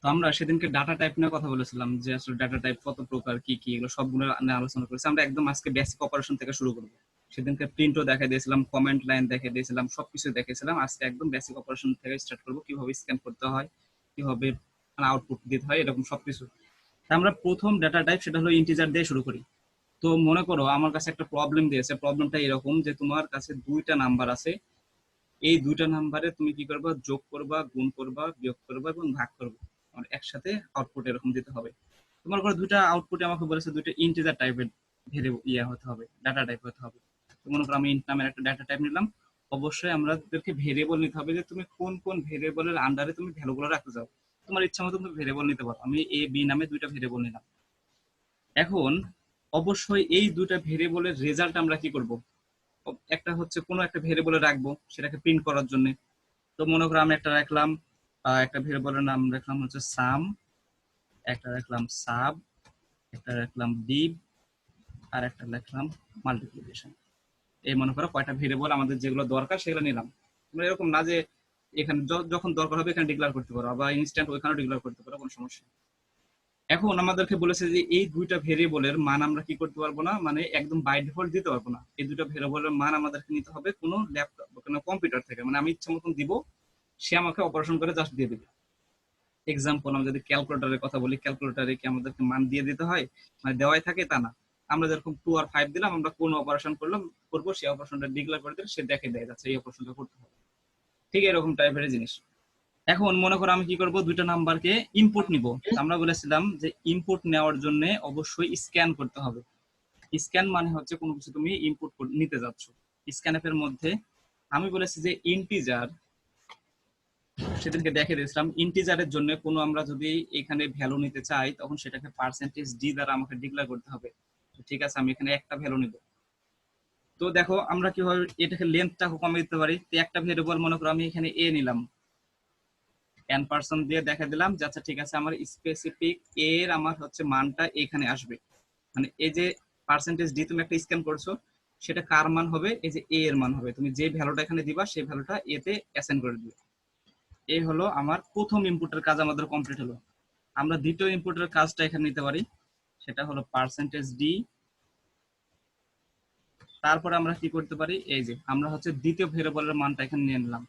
তো আমরা সেদিনকে ডাটা টাইপ নিয়ে কথা বলেছিলাম যে আসলে ডাটা টাইপ কত প্রকার, কি কি, এগুলো সবগুলো নিয়ে আলোচনা করেছি। আমরা একদম আজকে বেসিক অপারেশন থেকে শুরু করবো। সেদিনকে প্রিন্টও দেখা দিয়েছিলাম, কমেন্ট লাইন দেখে দিয়েছিলাম, সবকিছু দেখেছিলাম। আজকে একদম বেসিক অপারেশন থেকে স্টার্ট করবো, কিভাবে স্ক্যান করতে হয়, কিভাবে আউটপুট দিতে হয়, এরকম সবকিছু। আমরা প্রথম ডাটা টাইপ সেটা হলো ইন্টিজার দিয়ে শুরু করি। তো মনে করো আমার কাছে একটা প্রবলেম দিয়েছে। প্রবলেমটা এরকম যে তোমার কাছে দুইটা নাম্বার আছে, এই দুইটা নাম্বারে তুমি কি করবা, যোগ করবা, গুণ করবা, বিয়োগ করবা এবং ভাগ করবা, আর একসাথে আউটপুট এরকম দিতে হবে। তোমার ঘরে দুইটা আউটপুটে আমাকে বলেছে দুইটা ইন্টিজার টাইপের ভেরিয়েবল হতে হবে, ডাটা টাইপ হতে হবে। তো মনে করো আমি ইন্ট নামের একটা ডাটা টাইপ নিলাম। অবশ্যই আমাদেরকে ভেরিয়েবল নিতে হবে যে তুমি কোন কোন ভেরিয়েবলের আন্ডারে তুমি ভ্যালুগুলো রাখতে চাও। তোমার ইচ্ছা মতো তুমি ভেরিয়েবল নিতে পারো। আমি এ বি নামে দুইটা ভেরিয়েবল নিলাম। এখন অবশ্যই এই দুইটা ভেরিয়েবলের রেজাল্ট আমরা কি করব, একটা হচ্ছে কোনো একটা ভেরিয়েবলে রাখবো সেটাকে প্রিন্ট করার জন্য। তো মনে করো আমি একটা রাখলাম, একটা ভেরিয়েবলের নাম রাখলাম হচ্ছে সাম, একটা রাখলাম সাব, একটা রাখলাম ডিভ, আর একটা রাখলাম মাল্টিপ্লিকেশন। এই মনে করো কয়টা ভেরিয়েবল আমাদের যেগুলো দরকার সেগুলো নিলাম। তোমরা এরকম না যে এখানে যখন দরকার হবে এখানে ডিক্লেয়ার করতে পারো, বা ইনস্ট্যান্ট ওইখানে ডিক্লেয়ার করতে পারো, কোনো সমস্যা নেই। এখন আমাদেরকে বলেছে যে এই দুইটা ভেরিয়েবলের মান আমরা কি করতে পারবো না, মানে একদম বাই ডিফল্ট দিতে পারবো না। এই দুইটা ভেরিয়েবলের মান আমাদেরকে নিতে হবে কোনো ল্যাপটপ, কোনো কম্পিউটার থেকে। মানে আমি ইচ্ছা মতন দিব, সে আমাকে অপারেশন করে জাস্ট দিয়ে দিবে। এক্সাম্পল, আমরা যদি ক্যালকুলেটারের কথা বলি, ক্যালকুলেটারে কি আমাদেরকে মান দিয়ে দিতে হয়, মানে দেওয়াই থাকে তা না। আমরা যেরকম 2 আর 5 দিলাম, আমরা কোন অপারেশন করবো সেই অপারেশনটা ডিক্লেয়ার করে দিলে সে দেখে দেয় যাচ্ছে এই অপারেশনটা করতে হবে। ঠিক এরকম টাইপের জিনিস। এখন মনে করো আমি কি করব, দুইটা নাম্বারকে ইনপুট নিব। আমরা বলেছিলাম যে ইনপুট নেওয়ার জন্য অবশ্যই স্ক্যান করতে হবে। স্ক্যান মানে হচ্ছে কোনো কিছু তুমি ইনপুট নিতে যাচ্ছ। স্ক্যানএফ এর মধ্যে আমি বলেছি যে ইন্টিজার, সেদিনকে দেখে দিয়েছিলাম ইন্টিজারের জন্য কোনো আমরা যদি এখানে ভ্যালু নিতে চাই তখন সেটাকে পার্সেন্টেজ ডি দ্বারা আমাকে ডিক্লেয়ার করতে হবে। ঠিক আছে, আমি এখানে একটা ভ্যালু নিব। তো দেখো আমরা কিভাবে এটাকে লেন্থটা কমিয়ে দিতে পারি। তো একটা ভেরিয়েবল মনে করো আমি এখানে এ নিলাম, n% দিয়ে দেখা দিলাম যে আচ্ছা ঠিক আছে আমার স্পেসিফিক এর আমার হচ্ছে মানটা এখানে আসবে। মানে এই যে পার্সেন্টেজ ডি তুমি একটা স্ক্যান করছো, সেটা কার মান হবে, এই যে এ এর মান হবে। তুমি যে ভ্যালুটা এখানে দিবা সেই ভ্যালুটা এতে অ্যাসাইন করে দিবে। এই হলো আমার প্রথম ইনপুটের কাজ আমাদের কমপ্লিট হলো। আমরা দ্বিতীয় ইনপুটের কাজটা এখানে নিতে পারি, সেটা হলো পার্সেন্টেজ ডি। তারপরে আমরা কি করতে পারি, এই যে আমরা হচ্ছে দ্বিতীয় ভেরিয়েবলের মানটা এখানে নিয়ে নিলাম।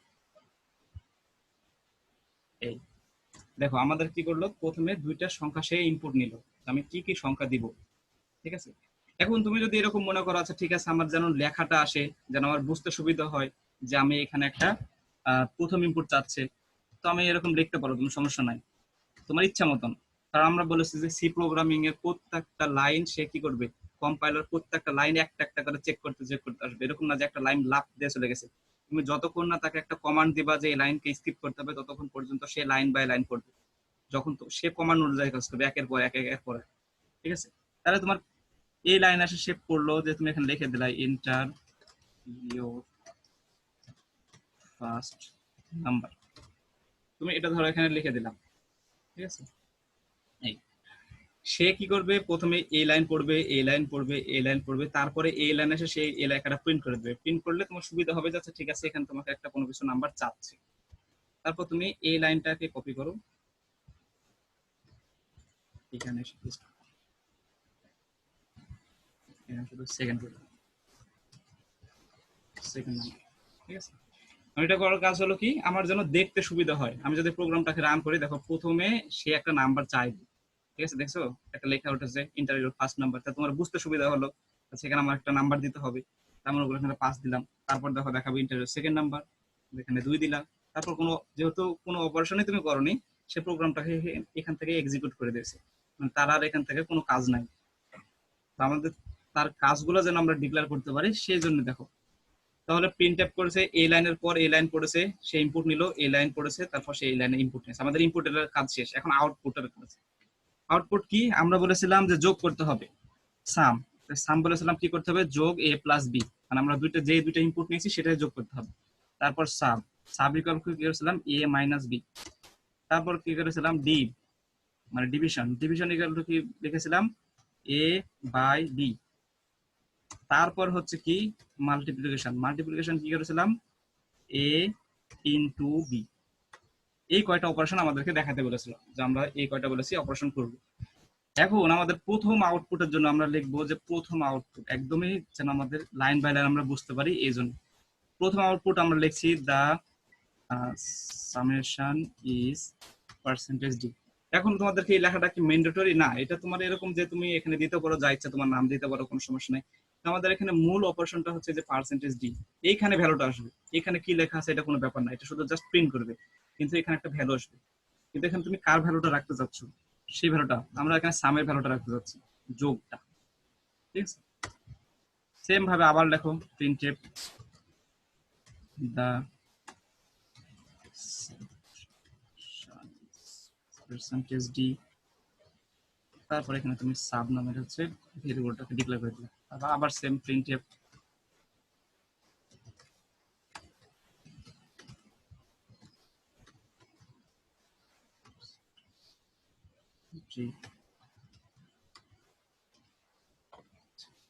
এই দেখো আমাদের কি করলো, প্রথমে দুইটা সংখ্যা সে ইনপুট নিল, আমি কি কি সংখ্যা দিব। ঠিক আছে, এখন তুমি যদি এরকম মনে করো আচ্ছা ঠিক আছে আমার যেন লেখাটা আসে, যেন আমার বুঝতে সুবিধা হয়, যে আমি এখানে একটা প্রথম ইনপুট চাচ্ছে, তো আমি এরকম লিখতে পারো, কোনো সমস্যা নাই, তোমার ইচ্ছা মতন। কারণ আমরা বলেছি যে সি প্রোগ্রামিং এর প্রত্যেকটা লাইন সে কি করবে, কম্পাইলার প্রত্যেকটা লাইন একটা একটা করে চেক করতে আসবে। এরকম না যে একটা লাইন লাফ দিয়ে চলে গেছে। তুমি যতক্ষণ না তাকে একটা কমান্ড দিবা যে এই লাইনকে স্কিপ করতে হবে, ততক্ষণ পর্যন্ত সে লাইন বাই লাইন করবে। যখন তো সে কমান্ড অনুযায়ী কাজ করবে একের পর এক একের পর এক। ঠিক আছে, তাহলে তোমার এই লাইন আসে সে পড়লো যে তুমি এখানে লিখে দিলা এন্টার ইওর ফার্স্ট নাম্বার, তুমি এটা ধরো এখানে লিখে দিলাম। ঠিক আছে, এই সে কি করবে, প্রথমে এই লাইন পড়বে, এই লাইন পড়বে, এই লাইন পড়বে, তারপরে এই লাইন এসে সেই এই লেখাটা প্রিন্ট করে দেবে। প্রিন্ট করলে তোমার সুবিধা হবে, যাচ্ছে ঠিক আছে এখানে তোমাকে একটা কোনো কিছু নাম্বার চাচ্ছে। তারপর তুমি এই লাইনটাকে কপি করো, এখানে শুধু সেকেন্ড সেকেন্ড নাম্বার। ঠিক আছে, এটা করার কাজ হলো কি, আমার যেন দেখতে সুবিধা হয়। আমি যদি প্রোগ্রামটাকে রান করি, দেখো প্রথমে সে একটা নাম্বার চাইবে। ঠিক আছে, দেখছো একটা লেখা উঠেছে ইন্টারভিউ ফার্স্ট নাম্বার, তা তোমার বুঝতে সুবিধা হলো। সেখানে আমার একটা নাম্বার দিতে হবে, তারপর এখানে 5 দিলাম। তারপর দেখো দেখাবো ইন্টারভিউ সেকেন্ড নাম্বার, এখানে 2 দিলাম। তারপর কোনো যেহেতু কোনো অপারেশনই তুমি করনি, সে প্রোগ্রামটাকে এখান থেকে এক্সিকিউট করে দিয়েছে, মানে তার আর এখান থেকে কোনো কাজ নাই। আমাদের তার কাজগুলো যেন আমরা ডিক্লেয়ার করতে পারি সেই জন্য দেখো, তাহলে প্রিন্ট অ্যাপ করেছে এই লাইনের পর এই লাইন পড়েছে, সে ইনপুট নিল, এই লাইন পড়েছে, তারপর সে এই লাইনে ইনপুট নিয়েছে। আমাদের ইনপুটের কাজ শেষ, এখন আউটপুটের কাজ। আউটপুট কি, আমরা বলেছিলাম যে যোগ করতে হবে সাম। সাম বলেছিলাম কি করতে হবে, যোগ এ প্লাস বি, মানে আমরা দুইটা ইনপুট নিয়েছি সেটাই যোগ করতে হবে। তারপর সাব, সাব ইকুয়াল কি করেছিলাম এ মাইনাস বি। তারপর কি করেছিলাম ডি, মানে ডিভিশন, ডিভিশন ইকুয়াল টু কি লিখেছিলাম এ বাই বি। তারপর হচ্ছে কি মাল্টিপ্লিকেশন, মাল্টিপ্লিকেশন কি করেছিলাম এ ইনটু বি। এই কয়টা অপারেশন আমাদেরকে দেখাতে বলেছিল, যে আমরা এই কয়টা বলেছি অপারেশন করব। এখন আমাদের প্রথম আউটপুটের জন্য আমরা লিখবো যে প্রথম আউটপুট একদমই যেন আমাদের লাইন বাই লাইন আমরা বুঝতে পারি, এই জন্য প্রথম আউটপুট আমরা লিখছি দা সামেশন ইজ পার্সেন্টেজ ডি। এখন তোমাদেরকে এই লেখাটা কি ম্যান্ডেটরি না, এটা তোমার এরকম যে তুমি এখানে দিতে পারো যা ইচ্ছা, তোমার নাম দিতে পারো, কোনো সমস্যা নেই। আমাদের এখানে মূল অপারেশনটা হচ্ছে যে পার্সেন্টেজ ডি, এইখানে ভ্যালুটা আসবে। এখানে কি লেখা আছে এটা কোনো ব্যাপার না, এটা শুধু জাস্ট প্রিন্ট করবে, কিন্তু এখানে একটা ভ্যালু আসবে। কিন্তু এখানে তুমি কার ভ্যালুটা রাখতে চাচ্ছ, সেই ভ্যালুটা আমরা এখানে সামের ভ্যালুটা রাখতে যাচ্ছি, যোগটা। ঠিক আছে, সেম ভাবে আবার লেখো প্রিন্টএফ দা পার্সেন্টেজ ডি, তারপর এখানে তুমি সাব নামের হচ্ছে ভেরিয়েবলটাকে ডিক্লেয়ার করে দিলে, আবার সেম প্রিন্টএফ জি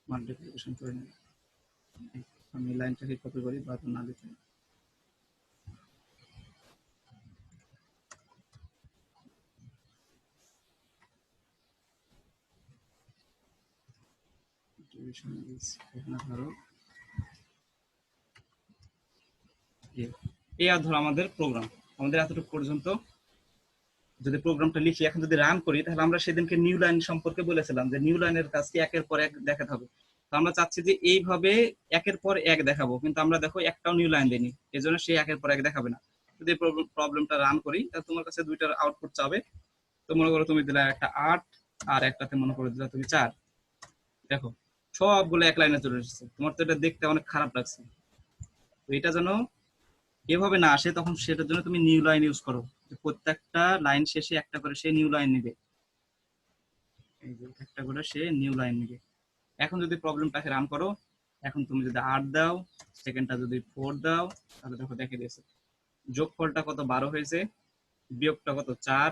মাল্টিপ্লিকেশন করে নিই। আমি লাইনটাকে কপি করি বা না লিখে, ডিভিশন ইজ এখানে ধরো এই আর ধরো আমাদের প্রোগ্রাম, আমাদের এতটুকু পর্যন্ত যদি প্রোগ্রামটা লিখি, এখন যদি রান করি, তাহলে আমরা সেদিনকে নিউ লাইন সম্পর্কে বলেছিলাম যে নিউ লাইনের কাজকে একের পর এক দেখাতে হবে। তো আমরা চাচ্ছি যে এইভাবে একের পর এক দেখাবো, কিন্তু আমরা দেখো একটাও নিউ লাইন দিইনি, এই জন্য সে একের পর এক দেখাবে না। যদি প্রবলেমটা রান করি, তাহলে তোমার কাছে দুইটার আউটপুট চাবে। তো মনে করো তুমি দিলা একটা 8 আর একটাতে মনে করো দিলা তুমি 4, দেখো সবগুলো এক লাইনে চলে এসেছে। তোমার তো এটা দেখতে অনেক খারাপ লাগছে। তো এটা যেন এভাবে না আসে, তখন সেটার জন্য তুমি নিউ লাইন ইউজ করো, প্রত্যেকটা লাইন শেষে একটা করে সে নিউ লাইন নিবে, এই যে একটা করে সে নিউ লাইন নিবে। এখন যদি প্রবলেমটাকে রান করো, এখন তুমি যদি 8 দাও, সেকেন্ডটা যদি 4 দাও, তাহলে দেখো দেখে দিয়েছে যোগফলটা কত 12 হয়েছে, বিয়োগটা কত 4,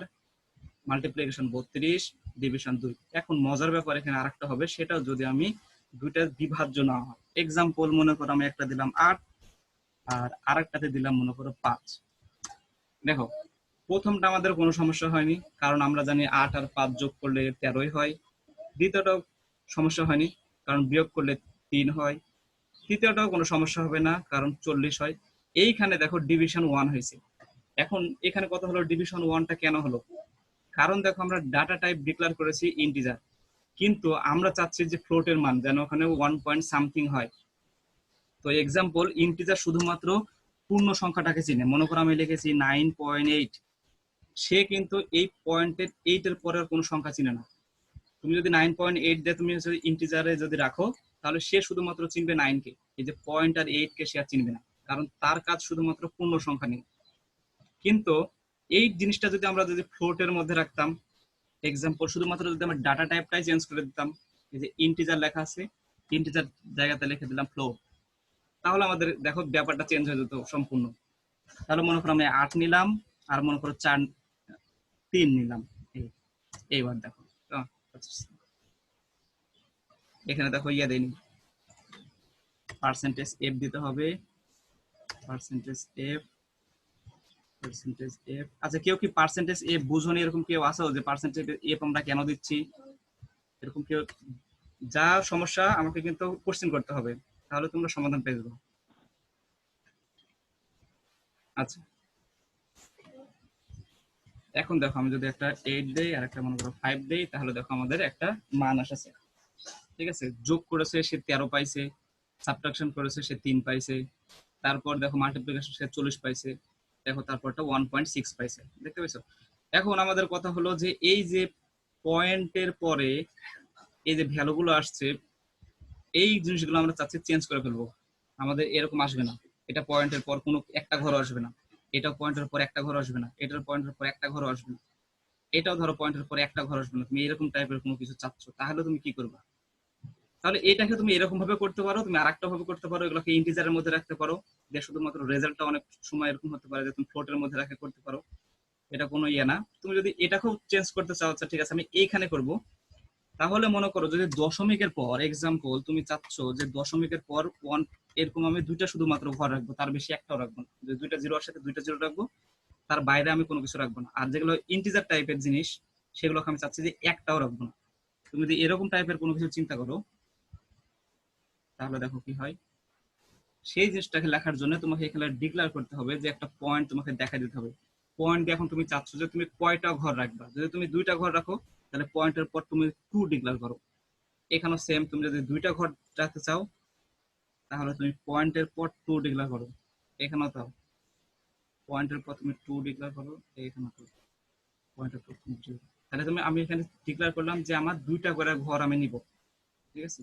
মাল্টিপ্লিকেশন 32, ডিভিশন 2। এখন মজার ব্যাপার এখানে আরেকটা হবে, সেটাও যদি আমি দুইটা বিভাজ্য না হয়। এক্সাম্পল মনে করো আমি একটা দিলাম 8 আর আরেকটাতে দিলাম মনে করো 5। দেখো প্রথমটা আমাদের কোনো সমস্যা হয়নি, কারণ আমরা জানি 8 আর 5 যোগ করলে 13ই হয়। দ্বিতীয়টাও সমস্যা হয়নি, কারণ বিয়োগ করলে 3 হয়। তৃতীয়টাও কোনো সমস্যা হবে না, কারণ 40 হয়। এইখানে দেখো ডিভিশন 1 হয়েছে। এখন এখানে কত হলো, ডিভিশন 1টা কেন হলো? কারণ দেখো আমরা ডাটা টাইপ ডিক্লেয়ার করেছি ইন্টিজার, কিন্তু আমরা চাচ্ছি যে ফ্লোটের মান যেন ওখানে 1 পয়েন্ট সামথিং হয়। তো এক্সাম্পল ইন্টিজার শুধুমাত্র পূর্ণ সংখ্যাটাকে চিনে, মনে করো আমি লিখেছি 9.8, সে কিন্তু এই পয়েন্টের 8 এর পরের কোনো সংখ্যা চিনে না। তুমি যদি 9.8 দিয়ে তুমি ইন্টিজারে যদি রাখো, তাহলে সে শুধুমাত্র চিনবে 9 কে, এই যে পয়েন্ট আর 8 কে সে আর চিনবে না, কারণ তার কাজ শুধুমাত্র পূর্ণ সংখ্যা নিয়ে। কিন্তু এই জিনিসটা যদি আমরা যদি ফ্লোটের মধ্যে রাখতাম, এক্সাম্পল শুধুমাত্র যদি আমরা ডাটা টাইপটাই চেঞ্জ করে দিতাম, এই যে ইন্টিজার লেখা আছে, ইন্টিজার জায়গাতে লিখে দিলাম ফ্লোট, তাহলে আমাদের দেখো ব্যাপারটা চেঞ্জ হয়ে যেত সম্পূর্ণ। তাহলে মনে করো আমি 8 নিলাম আর মনে করো 3 নিলাম, এইবার দেখো এখানে দেখো ইয়া দেয়নি, পার্সেন্টেজ এফ দিতে হবে, পার্সেন্টেজ এফ, পার্সেন্টেজ এফ। আচ্ছা কেউ কি পার্সেন্টেজ এফ বুঝুন, এরকম কেউ আছে যে পার্সেন্টেজ এফ আমরা কেন দিচ্ছি, এরকম কেউ? যা সমস্যা আমাকে কিন্তু কোশ্চেন করতে হবে, তাহলে তোমরা সমাধান পেয়ে যাবে। আচ্ছা এখন দেখো আমি যদি একটা 8 দেই আর একটা মনে করো 5 দেই, তাহলে দেখো আমাদের একটা মান আসছে। ঠিক আছে, যোগ করেছে সে 13 পাইছে, সাবট্রাকশন করেছে সে 3 পাইছে, তারপর দেখো মাল্টিপ্লিকেশন সে 40 পাইছে, দেখো তারপরটা 1.6 পাইছে, দেখতে পাইছো? এখন আমাদের কথা হলো যে এই যে পয়েন্টের পরে এই যে ভ্যালুগুলো আসছে, এই জিনিসগুলো আমরা চাচ্ছি চেঞ্জ করে ফেলবো। আমাদের এরকম আসবে না, এটা পয়েন্টের পর কোনো একটা ঘর আসবে না, এটা পয়েন্টের পর একটা ঘর আসবে না, এটার পয়েন্টের পর একটা ঘর আসবে না, এটাও ধরো পয়েন্টের পর একটা ঘর আসবে না। তুমি এরকম টাইপের কোনো কিছু চাচ্ছ, তাহলে তুমি কি করবা? তাহলে এটাকে তুমি এরকম ভাবে করতে পারো, তুমি আরেকটা ভাবে করতে পারো, এগুলোকে ইন্টিজারের মধ্যে রাখতে পারো, যে শুধুমাত্র রেজাল্টটা অনেক সময় এরকম হতে পারে যে তুমি ফ্লোটের মধ্যে রাখে করতে পারো, এটা কোনো ইয়ে না। তুমি যদি এটাকেও চেঞ্জ করতে চাও, আচ্ছা ঠিক আছে আমি এইখানে করব, তাহলে মনে করো যদি দশমিকের পর এক্সাম্পল তুমি চাচ্ছ যে দশমিকের পর 1, এরকম আমি দুইটা শুধুমাত্র ঘর রাখবো, তার বেশি একটাও রাখবো না, যে দুইটা জিরো সাথে দুইটা জিরো রাখবো, তার বাইরে আমি কোনো কিছু রাখবো না। আর যেগুলো ইন্টিজার টাইপের জিনিস সেগুলোকে আমি চাচ্ছি যে একটাও রাখবো না। তুমি যদি এরকম টাইপের কোনো কিছু চিন্তা করো তাহলে দেখো কি হয়। সেই জিনিসটাকে লেখার জন্য তোমাকে এখানে ডিক্লেয়ার করতে হবে যে একটা পয়েন্ট তোমাকে দেখা দিতে হবে। পয়েন্ট দিয়ে এখন তুমি চাচ্ছ যে তুমি কয়টা ঘর রাখবা। যদি তুমি 2টা ঘর রাখো তাহলে পয়েন্টের পর তুমি 2 ডিক্লেয়ার করো। এখানেও সেম, তুমি যদি 2টা ঘর রাখতে চাও তাহলে তুমি পয়েন্টের পর 2 ডিক্লেয়ার করো। এখানেও তাও পয়েন্টের পর তুমি 2 ডিক্লেয়ার করো, এখানে পয়েন্টের পর তুমি 2। তাহলে আমি এখানে ডিক্লেয়ার করলাম যে আমার 2টা করে ঘর আমি নিব, ঠিক আছে।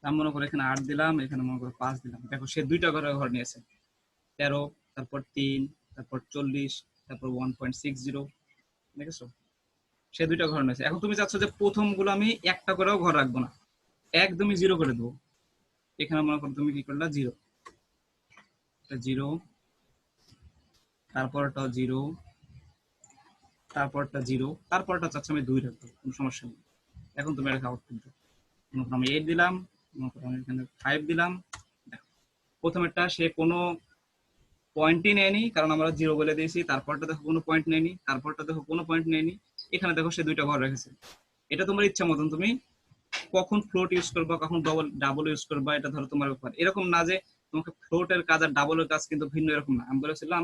আমি মনে করো এখানে 8 দিলাম, এখানে মনে করো 5 দিলাম। দেখো সে 2টা করে ঘর নিয়েছে, 13, তারপর 3, তারপর 40, তারপর 1.60, দেখেছো সে 2টা ঘর নিয়েছে। এখন তুমি চাচ্ছ যে প্রথমগুলো আমি একটা করেও ঘর রাখবো না, একদমই 0 করে দেবো। এখানে মনে করো তুমি কি করলা 0, 0, তারপরটা 0, তারপরটা 0, তারপরটা চাচ্ছ আমি 2 রাখবো, কোনো সমস্যা নেই। এখন তুমি এটা আউটপুট দাও। মনে করো আমি 8 দিলাম, মনে করো আমি এখানে 5 দিলাম। দেখো প্রথমেরটা সে কোনো পয়েন্টই নেয়নি, কারণ আমরা 0 বলে দিয়েছি। তারপরটা দেখো কোনো পয়েন্ট নেয়নি, তারপরটা দেখো কোনো পয়েন্ট নেয়নি। এখানে দেখো সে 2টা ঘর রেখেছে। এটা তোমার ইচ্ছা মতন, তুমি কখন ফ্লোট ইউজ করবা, কখন ডাবল ইউজ করবা, এটা ধরো তোমার ব্যাপার। এরকম না যে তোমাকে ফ্লোটের কাজ আর ডাবলের কাজ কিন্তু ভিন্ন, এরকম না। আমি বলেছিলাম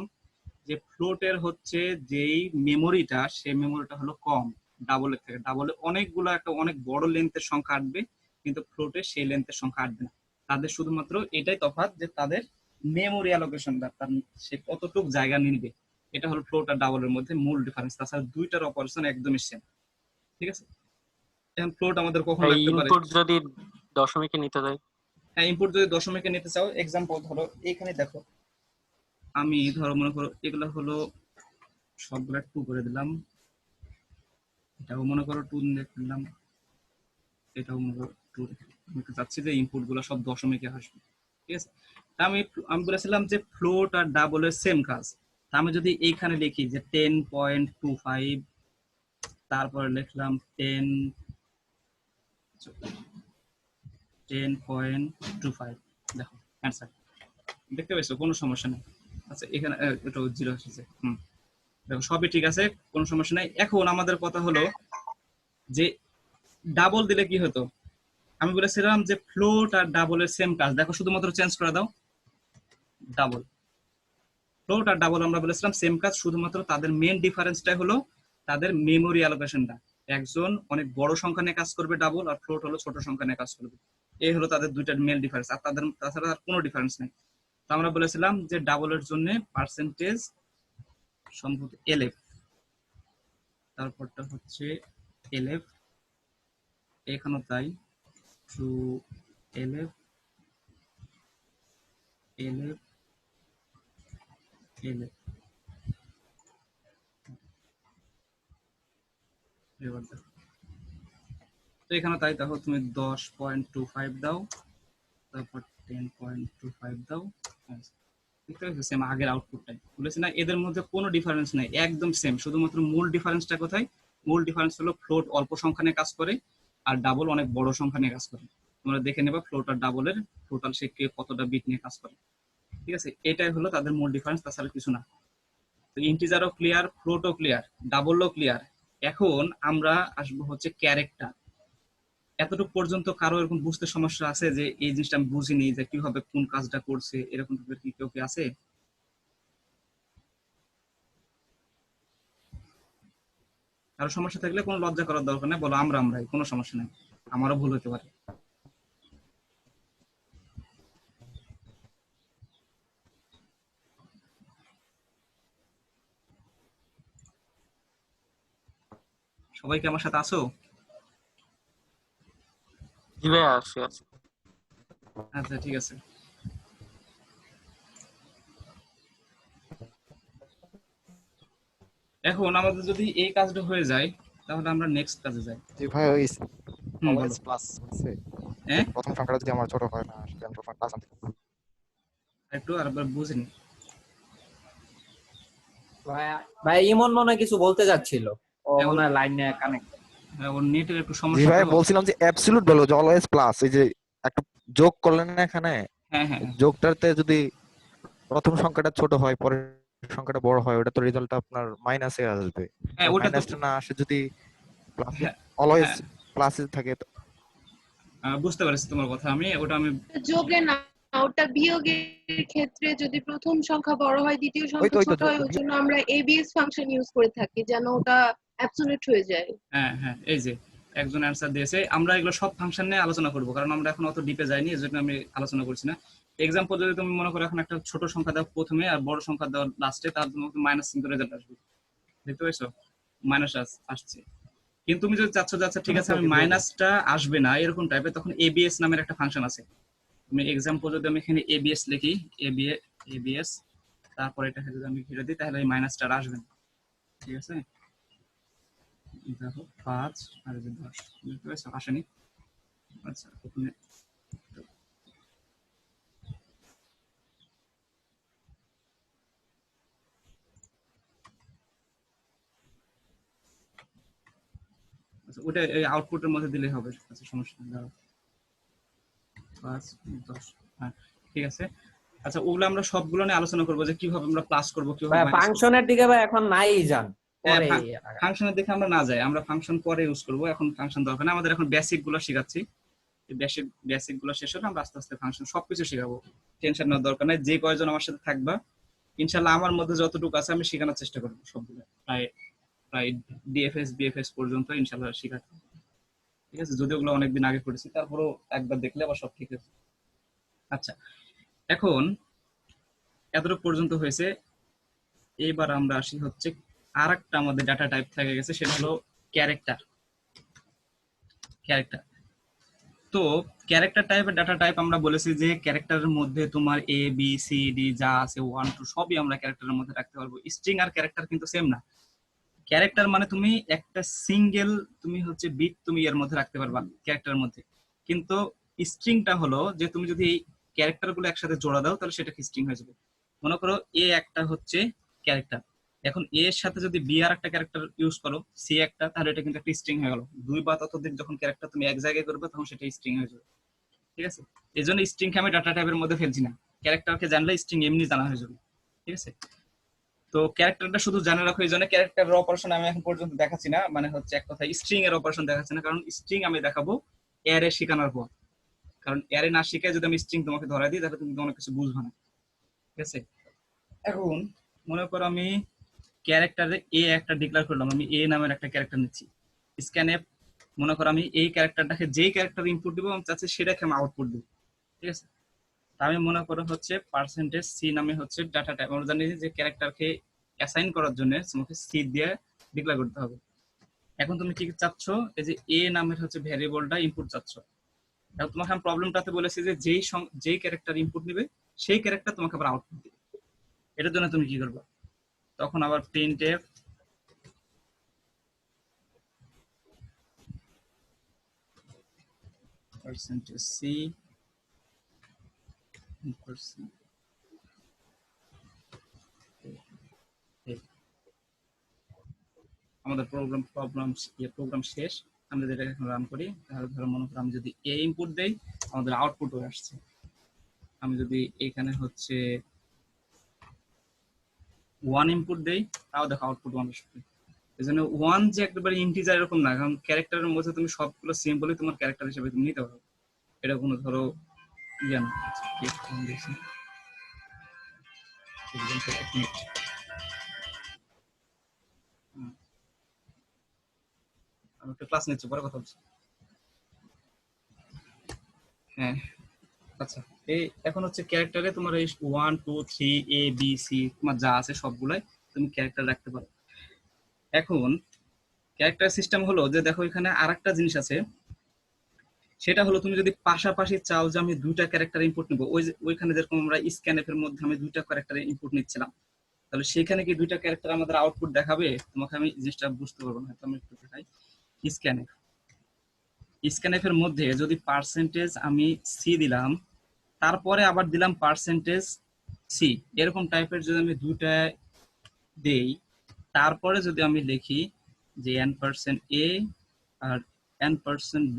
যে ফ্লোটের হচ্ছে যেই মেমোরিটা, সেই মেমোরিটা হলো কম ডাবলের থেকে। ডাবলে অনেকগুলো একটা অনেক বড় লেন্থের সংখ্যা আসবে, কিন্তু ফ্লোটে সেই লেন্থের সংখ্যা আসবে না। তাদের শুধুমাত্র এটাই তফাৎ যে তাদের মেমোরি অ্যালোকেশনটা তার সে কতটুকু জায়গা নিবে, এটা হলো ফ্লোট আর ডাবলের মধ্যে মূল ডিফারেন্স। তাছাড়া 2টার অপারেশন একদমই সেম, ঠিক আছে। এখন ফ্লোট আমাদের কখন লাগতে পারে? ইনপুট যদি দশমিকে নিতে দেয়। হ্যাঁ, ইনপুট যদি দশমিকে নিতে চাও, এক্সাম্পল ধরো এখানে দেখো, আমি ধরো মনে করো এগুলো হলো সবগুলা 2 করে দিলাম, এটাও মনে করো 2 দিলাম, এটাও মনে করো 2 দিলাম। আমি চাচ্ছি যে ইনপুট গুলো সব দশমিকে আসবে, ঠিক আছে। আমি আমি বলেছিলাম যে ফ্লোট আর ডাবলের সেম কাজ। আমি যদি এইখানে লিখি যে 10.25, তারপরে লিখলাম 10.25, দেখো অ্যান্সার দেখতে পেয়েছো, কোনো সমস্যা নেই। আচ্ছা এখানে এটা 0 এসেছে, দেখো সবই ঠিক আছে, কোনো সমস্যা নাই। এখন আমাদের কথা হলো যে ডাবল দিলে কি হতো। আমি বলেছিলাম যে ফ্লোট আর ডাবলের সেম কাজ, দেখো শুধুমাত্র চেঞ্জ করে দাও। ডাবল, ফ্লোট আর ডাবল আমরা বলেছিলাম সেম কাজ, শুধুমাত্র তাদের মেন ডিফারেন্সটাই হলো তাদের মেমোরি অ্যালোকেশনটা। একজন অনেক বড় সংখ্যা নিয়ে কাজ করবে ডাবল, আর ফ্লোট হলো ছোট সংখ্যা নিয়ে কাজ করবে। এই হলো তাদের 2টার মেন ডিফারেন্স, আর তাদের তাছাড়া আর কোনো ডিফারেন্স নেই। তো আমরা বলেছিলাম যে ডাবলের জন্য পার্সেন্টেজ সম্ভবত এলএফ, তারপরটা হচ্ছে এলএফ, এখানেও তাই, টু এলএফ, এলএফ, এলএফ। এবার দেখো তো এখানে তাই, দেখো তুমি 10.25 দাও, তারপর 10.25 দাও, দেখতে পাচ্ছ সেম আগের আউটপুটটাই। বলেছি না এদের মধ্যে কোনো ডিফারেন্স নাই, একদম সেম। শুধুমাত্র মূল ডিফারেন্সটা কোথায়? মূল ডিফারেন্স হলো ফ্লোট অল্প সংখ্যা নিয়ে কাজ করে আর ডাবল অনেক বড় সংখ্যা নিয়ে কাজ করে। তোমরা দেখে নেবা ফ্লোট আর ডাবলের টোটাল সে কে কতটা বিট নিয়ে কাজ করে, ঠিক আছে। এটাই হলো তাদের মূল ডিফারেন্স, তাছাড়া কিছু না। তো ইন্টিজারও ক্লিয়ার, ফ্লোটও ক্লিয়ার, ডাবলও ক্লিয়ার। এখন আমরা আসবো হচ্ছে ক্যারেক্টার। এতটুকু পর্যন্ত কারো এরকম বুঝতে সমস্যা আছে যে এই জিনিসটা আমি বুঝিনি যে কিভাবে কোন কাজটা করছে, এরকম কি কেউ কি আছে? কারো সমস্যা থাকলে কোনো লজ্জা করার দরকার নেই, বলো আমরাই, কোনো সমস্যা নেই, আমারও ভুল হতে পারে। সবাই কি আমার সাথে আছো? জি ভাই, আসি আছি। আচ্ছা ঠিক আছে। এখন আমাদের যদি এই কাজটা হয়ে যায় তাহলে আমরা নেক্সট কাজে যাই। জি ভাই, ওই বলো। অলওয়েজ প্লাস হচ্ছে যে হ্যাঁ প্রথম সংখ্যাটা যদি আমার ছোট হয় না, সেটা আমি প্রথম প্লাস আনতে পারবো। একটু আরেকবার বুঝিনি। ভাই ইমন মনে হয় কিছু বলতে যাচ্ছিল, ও হ্যাঁ, মনে হয় লাইন নিয়ে কানেক্ট। ওর নেটের একটু জি সমস্যা ভাই, তো। বলছিলাম যে অ্যাবসলিউট ভ্যালু যে অলওয়েজ প্লাস, এই যে একটা যোগ করলেন না এখানে, হ্যাঁ হ্যাঁ যোগটাতে যদি প্রথম সংখ্যাটা ছোট হয় পরে সংখ্যাটা বড় হয় ওটা তো রেজাল্টটা আপনার মাইনাসে আসবে। হ্যাঁ ওটা তো মাইনাসটা না আসে যদি প্লাসে হ্যাঁ অলওয়েজ হ্যাঁ প্লাসে থাকে বুঝতে পারছি তোমার কথা। আমি যোগে না, ওটা বিয়োগের ক্ষেত্রে যদি প্রথম সংখ্যা বড় হয় দ্বিতীয় ওই তো সংখ্যা ওই তো ছোট হয়, ওই জন্য আমরা এবিএস ফাংশন ইউজ করে থাকি যেন ওটা অ্যাবসলিউট হয়ে যায়। হ্যাঁ হ্যাঁ এই যে একজন অ্যান্সার দিয়েছে। আমরা এগুলো সব ফাংশন নিয়ে আলোচনা করবো, কারণ আমরা এখন অত ডিপে যাইনি, এই জন্য আমি আলোচনা করছি না। এক্সাম্পল যদি তুমি মনে করো এখন একটা ছোট সংখ্যা দাও প্রথমে আর বড় সংখ্যা দাও লাস্টে, তার জন্য মাইনাস কিন্তু রেজাল্ট আসবে। দেখতে পাইছো মাইনাস আসছে। কিন্তু তুমি যদি চাচ্ছ যে আচ্ছা ঠিক আছে আমি মাইনাসটা আসবে না এরকম টাইপের, তখন এবিএস নামের একটা ফাংশন আছে। তুমি এক্সাম্পল যদি আমি এখানে এবিএস লিখি, এবিএস তারপর এটাকে যদি আমি ঘিরে দিই তাহলে এই মাইনাসটা আর আসবে না। ঠিক আছে, দেখো 5 আর 10 বুঝতে পারছো আসেনি। আচ্ছা ওখানে আচ্ছা ওটা এই আউটপুটের মধ্যে দিলেই হবে। আচ্ছা সমস্যা নেই, দাঁড়াও 5 10 হ্যাঁ ঠিক আছে। আচ্ছা ওগুলো আমরা সবগুলো নিয়ে আলোচনা করবো যে কিভাবে আমরা প্লাস করবো, কিভাবে ভাই মাইনাস করবো। ফাংশনের দিকে ভাই এখন নাই যান, হ্যাঁ পরে ফাংশনের দিকে আমরা না যাই, আমরা ফাংশন পরে ইউজ করবো, এখন ফাংশন দরকার না আমাদের। এখন বেসিক গুলো শিখাচ্ছি, বেসিক গুলো শেষ হলে আমরা আস্তে আস্তে ফাংশন সবকিছু শেখাবো। টেনশন নেওয়ার দরকার নাই। যে কয়জন আমার সাথে থাকবা ইনশাল্লাহ আমার মধ্যে যতটুকু আছে আমি শেখানোর চেষ্টা করবো সবগুলো, প্রায় প্রায় ডিএফএস বিএফএস পর্যন্ত ইনশাল্লাহ শেখাতে। ঠিক আছে, যদিও ওগুলো অনেকদিন আগে করেছি, তারপরেও একবার দেখলে আবার সব ঠিক আছে। আচ্ছা এখন এতটুকু পর্যন্ত হয়েছে, এইবার আমরা আসি হচ্ছে আর একটা আমাদের ডাটা টাইপ থেকে গেছে, সেটা হলো ক্যারেক্টার। ক্যারেক্টার তো ক্যারেক্টার টাইপের ডাটা টাইপ আমরা বলেছি যে ক্যারেক্টারের মধ্যে তোমার এ বি সি ডি যা আছে 1 2 সবই আমরা ক্যারেক্টারের মধ্যে রাখতে পারবো। স্ট্রিং আর ক্যারেক্টার কিন্তু সেম না। ক্যারেক্টার মানে তুমি একটা সিঙ্গেল তুমি হচ্ছে বিট তুমি এর মধ্যে রাখতে পারবা ক্যারেক্টারের মধ্যে, কিন্তু স্ট্রিংটা হলো যে তুমি যদি এই ক্যারেক্টার গুলো একসাথে জোড়া দাও তাহলে সেটা স্ট্রিং হয়ে যাবে। মনে করো এ একটা হচ্ছে ক্যারেক্টার, এখন এ এর সাথে যদি বি আর একটা ক্যারেক্টার ইউজ করো, সি একটা, তাহলে এটা কিন্তু একটা স্ট্রিং হয়ে গেল। দুই বা ততোধিক যখন ক্যারেক্টার তুমি এক জায়গায় করবে তখন সেটা স্ট্রিং হয়ে যাবে। ঠিক আছে, এই জন্য স্ট্রিংকে আমি ডাটা টাইপের মধ্যে ফেলছি না, ক্যারেক্টারকে জানলে স্ট্রিং এমনি জানা হয়ে যাবে। ঠিক আছে, তো ক্যারেক্টারটা শুধু জানা রাখো, এই জন্য ক্যারেক্টারের অপারেশন আমি এখন পর্যন্ত দেখাচ্ছি না, মানে হচ্ছে এক কথা স্ট্রিং এর অপারেশন দেখাচ্ছি না, কারণ স্ট্রিং আমি দেখাবো অ্যারে শেখানোর পর। কারণ অ্যারে না শিখায় যদি আমি স্ট্রিং তোমাকে ধরা দিই তাহলে তুমি অনেক কিছু বুঝবে না। ঠিক আছে, এখন মনে করো আমি ক্যারেক্টারে এ একটা ডিক্লেয়ার করলাম, আমি এ নামের একটা ক্যারেক্টার নিচ্ছি। স্ক্যানএফ মনে করো আমি এই ক্যারেক্টারটাকে যেই ক্যারেক্টার ইনপুট দিব আমি চাচ্ছি সেটাকে আমি আউটপুট দিব। ঠিক আছে, আমি মনে করো হচ্ছে পার্সেন্টেজ সি নামে হচ্ছে ডাটা টাইপ। আমরা জানি যে ক্যারেক্টারকে অ্যাসাইন করার জন্য তোমাকে সি দিয়ে ডিক্লেয়ার করতে হবে। এখন তুমি কি চাচ্ছ, এই যে এ নামের হচ্ছে ভ্যারিয়েবলটা ইনপুট চাচ্ছ। এখন তোমাকে আমি প্রবলেমটাতে বলেছি যে যেই ক্যারেক্টার ইনপুট নেবে সেই ক্যারেক্টার তোমাকে আবার আউটপুট দিবে। এটার জন্য তুমি কি করবে, তখন আবার প্রিন্টএফ পার্সেন্টেজ সি আমাদের প্রোগ্রাম শেষ। আমরা যেটা এখন রান করি, তাহলে ধরো মনে করো আমি যদি এ ইনপুট দেই আমাদের আউটপুট হয়ে আসছে। আমি যদি এখানে হচ্ছে 1 ইনপুট দেই তাও দেখো আউটপুট 1 আসবে। এই জন্য 1 যে একেবারে ইন্টিজার এরকম না, কারণ ক্যারেক্টারের মধ্যে তুমি সবগুলো সিম্বলই তোমার ক্যারেক্টার হিসেবে তুমি নিতে পারো। এটা কোনো ধরো ইয়ে না। আমি একটা ক্লাস নিচ্ছি, পরে কথা বলছি। হ্যাঁ আচ্ছা, এই এখন হচ্ছে ক্যারেক্টারে তোমার এই 1 2 3 এ বি সি তোমার যা আছে সবগুলাই তুমি ক্যারেক্টার রাখতে পারো। এখন ক্যারেক্টার সিস্টেম হলো যে দেখো এখানে আরেকটা জিনিস আছে, সেটা হলো তুমি যদি পাশাপাশি চাও যে আমি দুইটা ক্যারেক্টার ইনপুট নিব, ওইখানে যেরকম আমরা স্ক্যানএফ এর মধ্যে আমি দুইটা ক্যারেক্টার ইনপুট নিচ্ছিলাম, তাহলে সেখানে কি দুইটা ক্যারেক্টার আমাদের আউটপুট দেখাবে? তোমাকে আমি জিনিসটা বুঝতে পারবো না, তো আমি একটু দেখাই। স্ক্যানএফ স্ক্যানএফ এর মধ্যে যদি পার্সেন্টেজ আমি সি দিলাম, তারপরে আবার দিলাম পার্সেন্টেজ সি, এরকম টাইপের যদি আমি দুইটা দেই, তারপরে যদি আমি লিখি যে n% a R n% b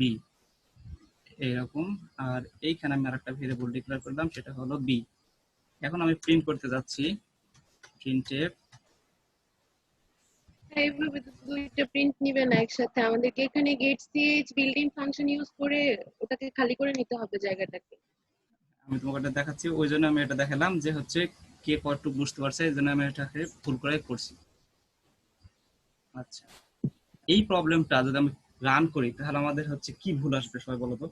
এরকম, আর এইখানে আমি আরেকটা ভেরিয়েবল ডিক্লেয়ার করলাম সেটা হলো b। এখন আমি প্রিন্ট করতে যাচ্ছি printf এইভাবে তো দুইটা প্রিন্ট নিবে না একসাথে, আমাদেরকে এখানে get CH building function use করে ওটাকে খালি করে নিতে হবে জায়গাটাকে। আমি তোমাকে এটা দেখাচ্ছি, ওই জন্য আমি এটা দেখালাম যে হচ্ছে কে কতটুকু বুঝতে পারছে, এই জন্য আমি এটাকে ভুল করে করছি। আচ্ছা, এই প্রবলেমটা যদি আমি রান করি তাহলে আমাদের হচ্ছে কি ভুল আসবে সবাই বলো তো।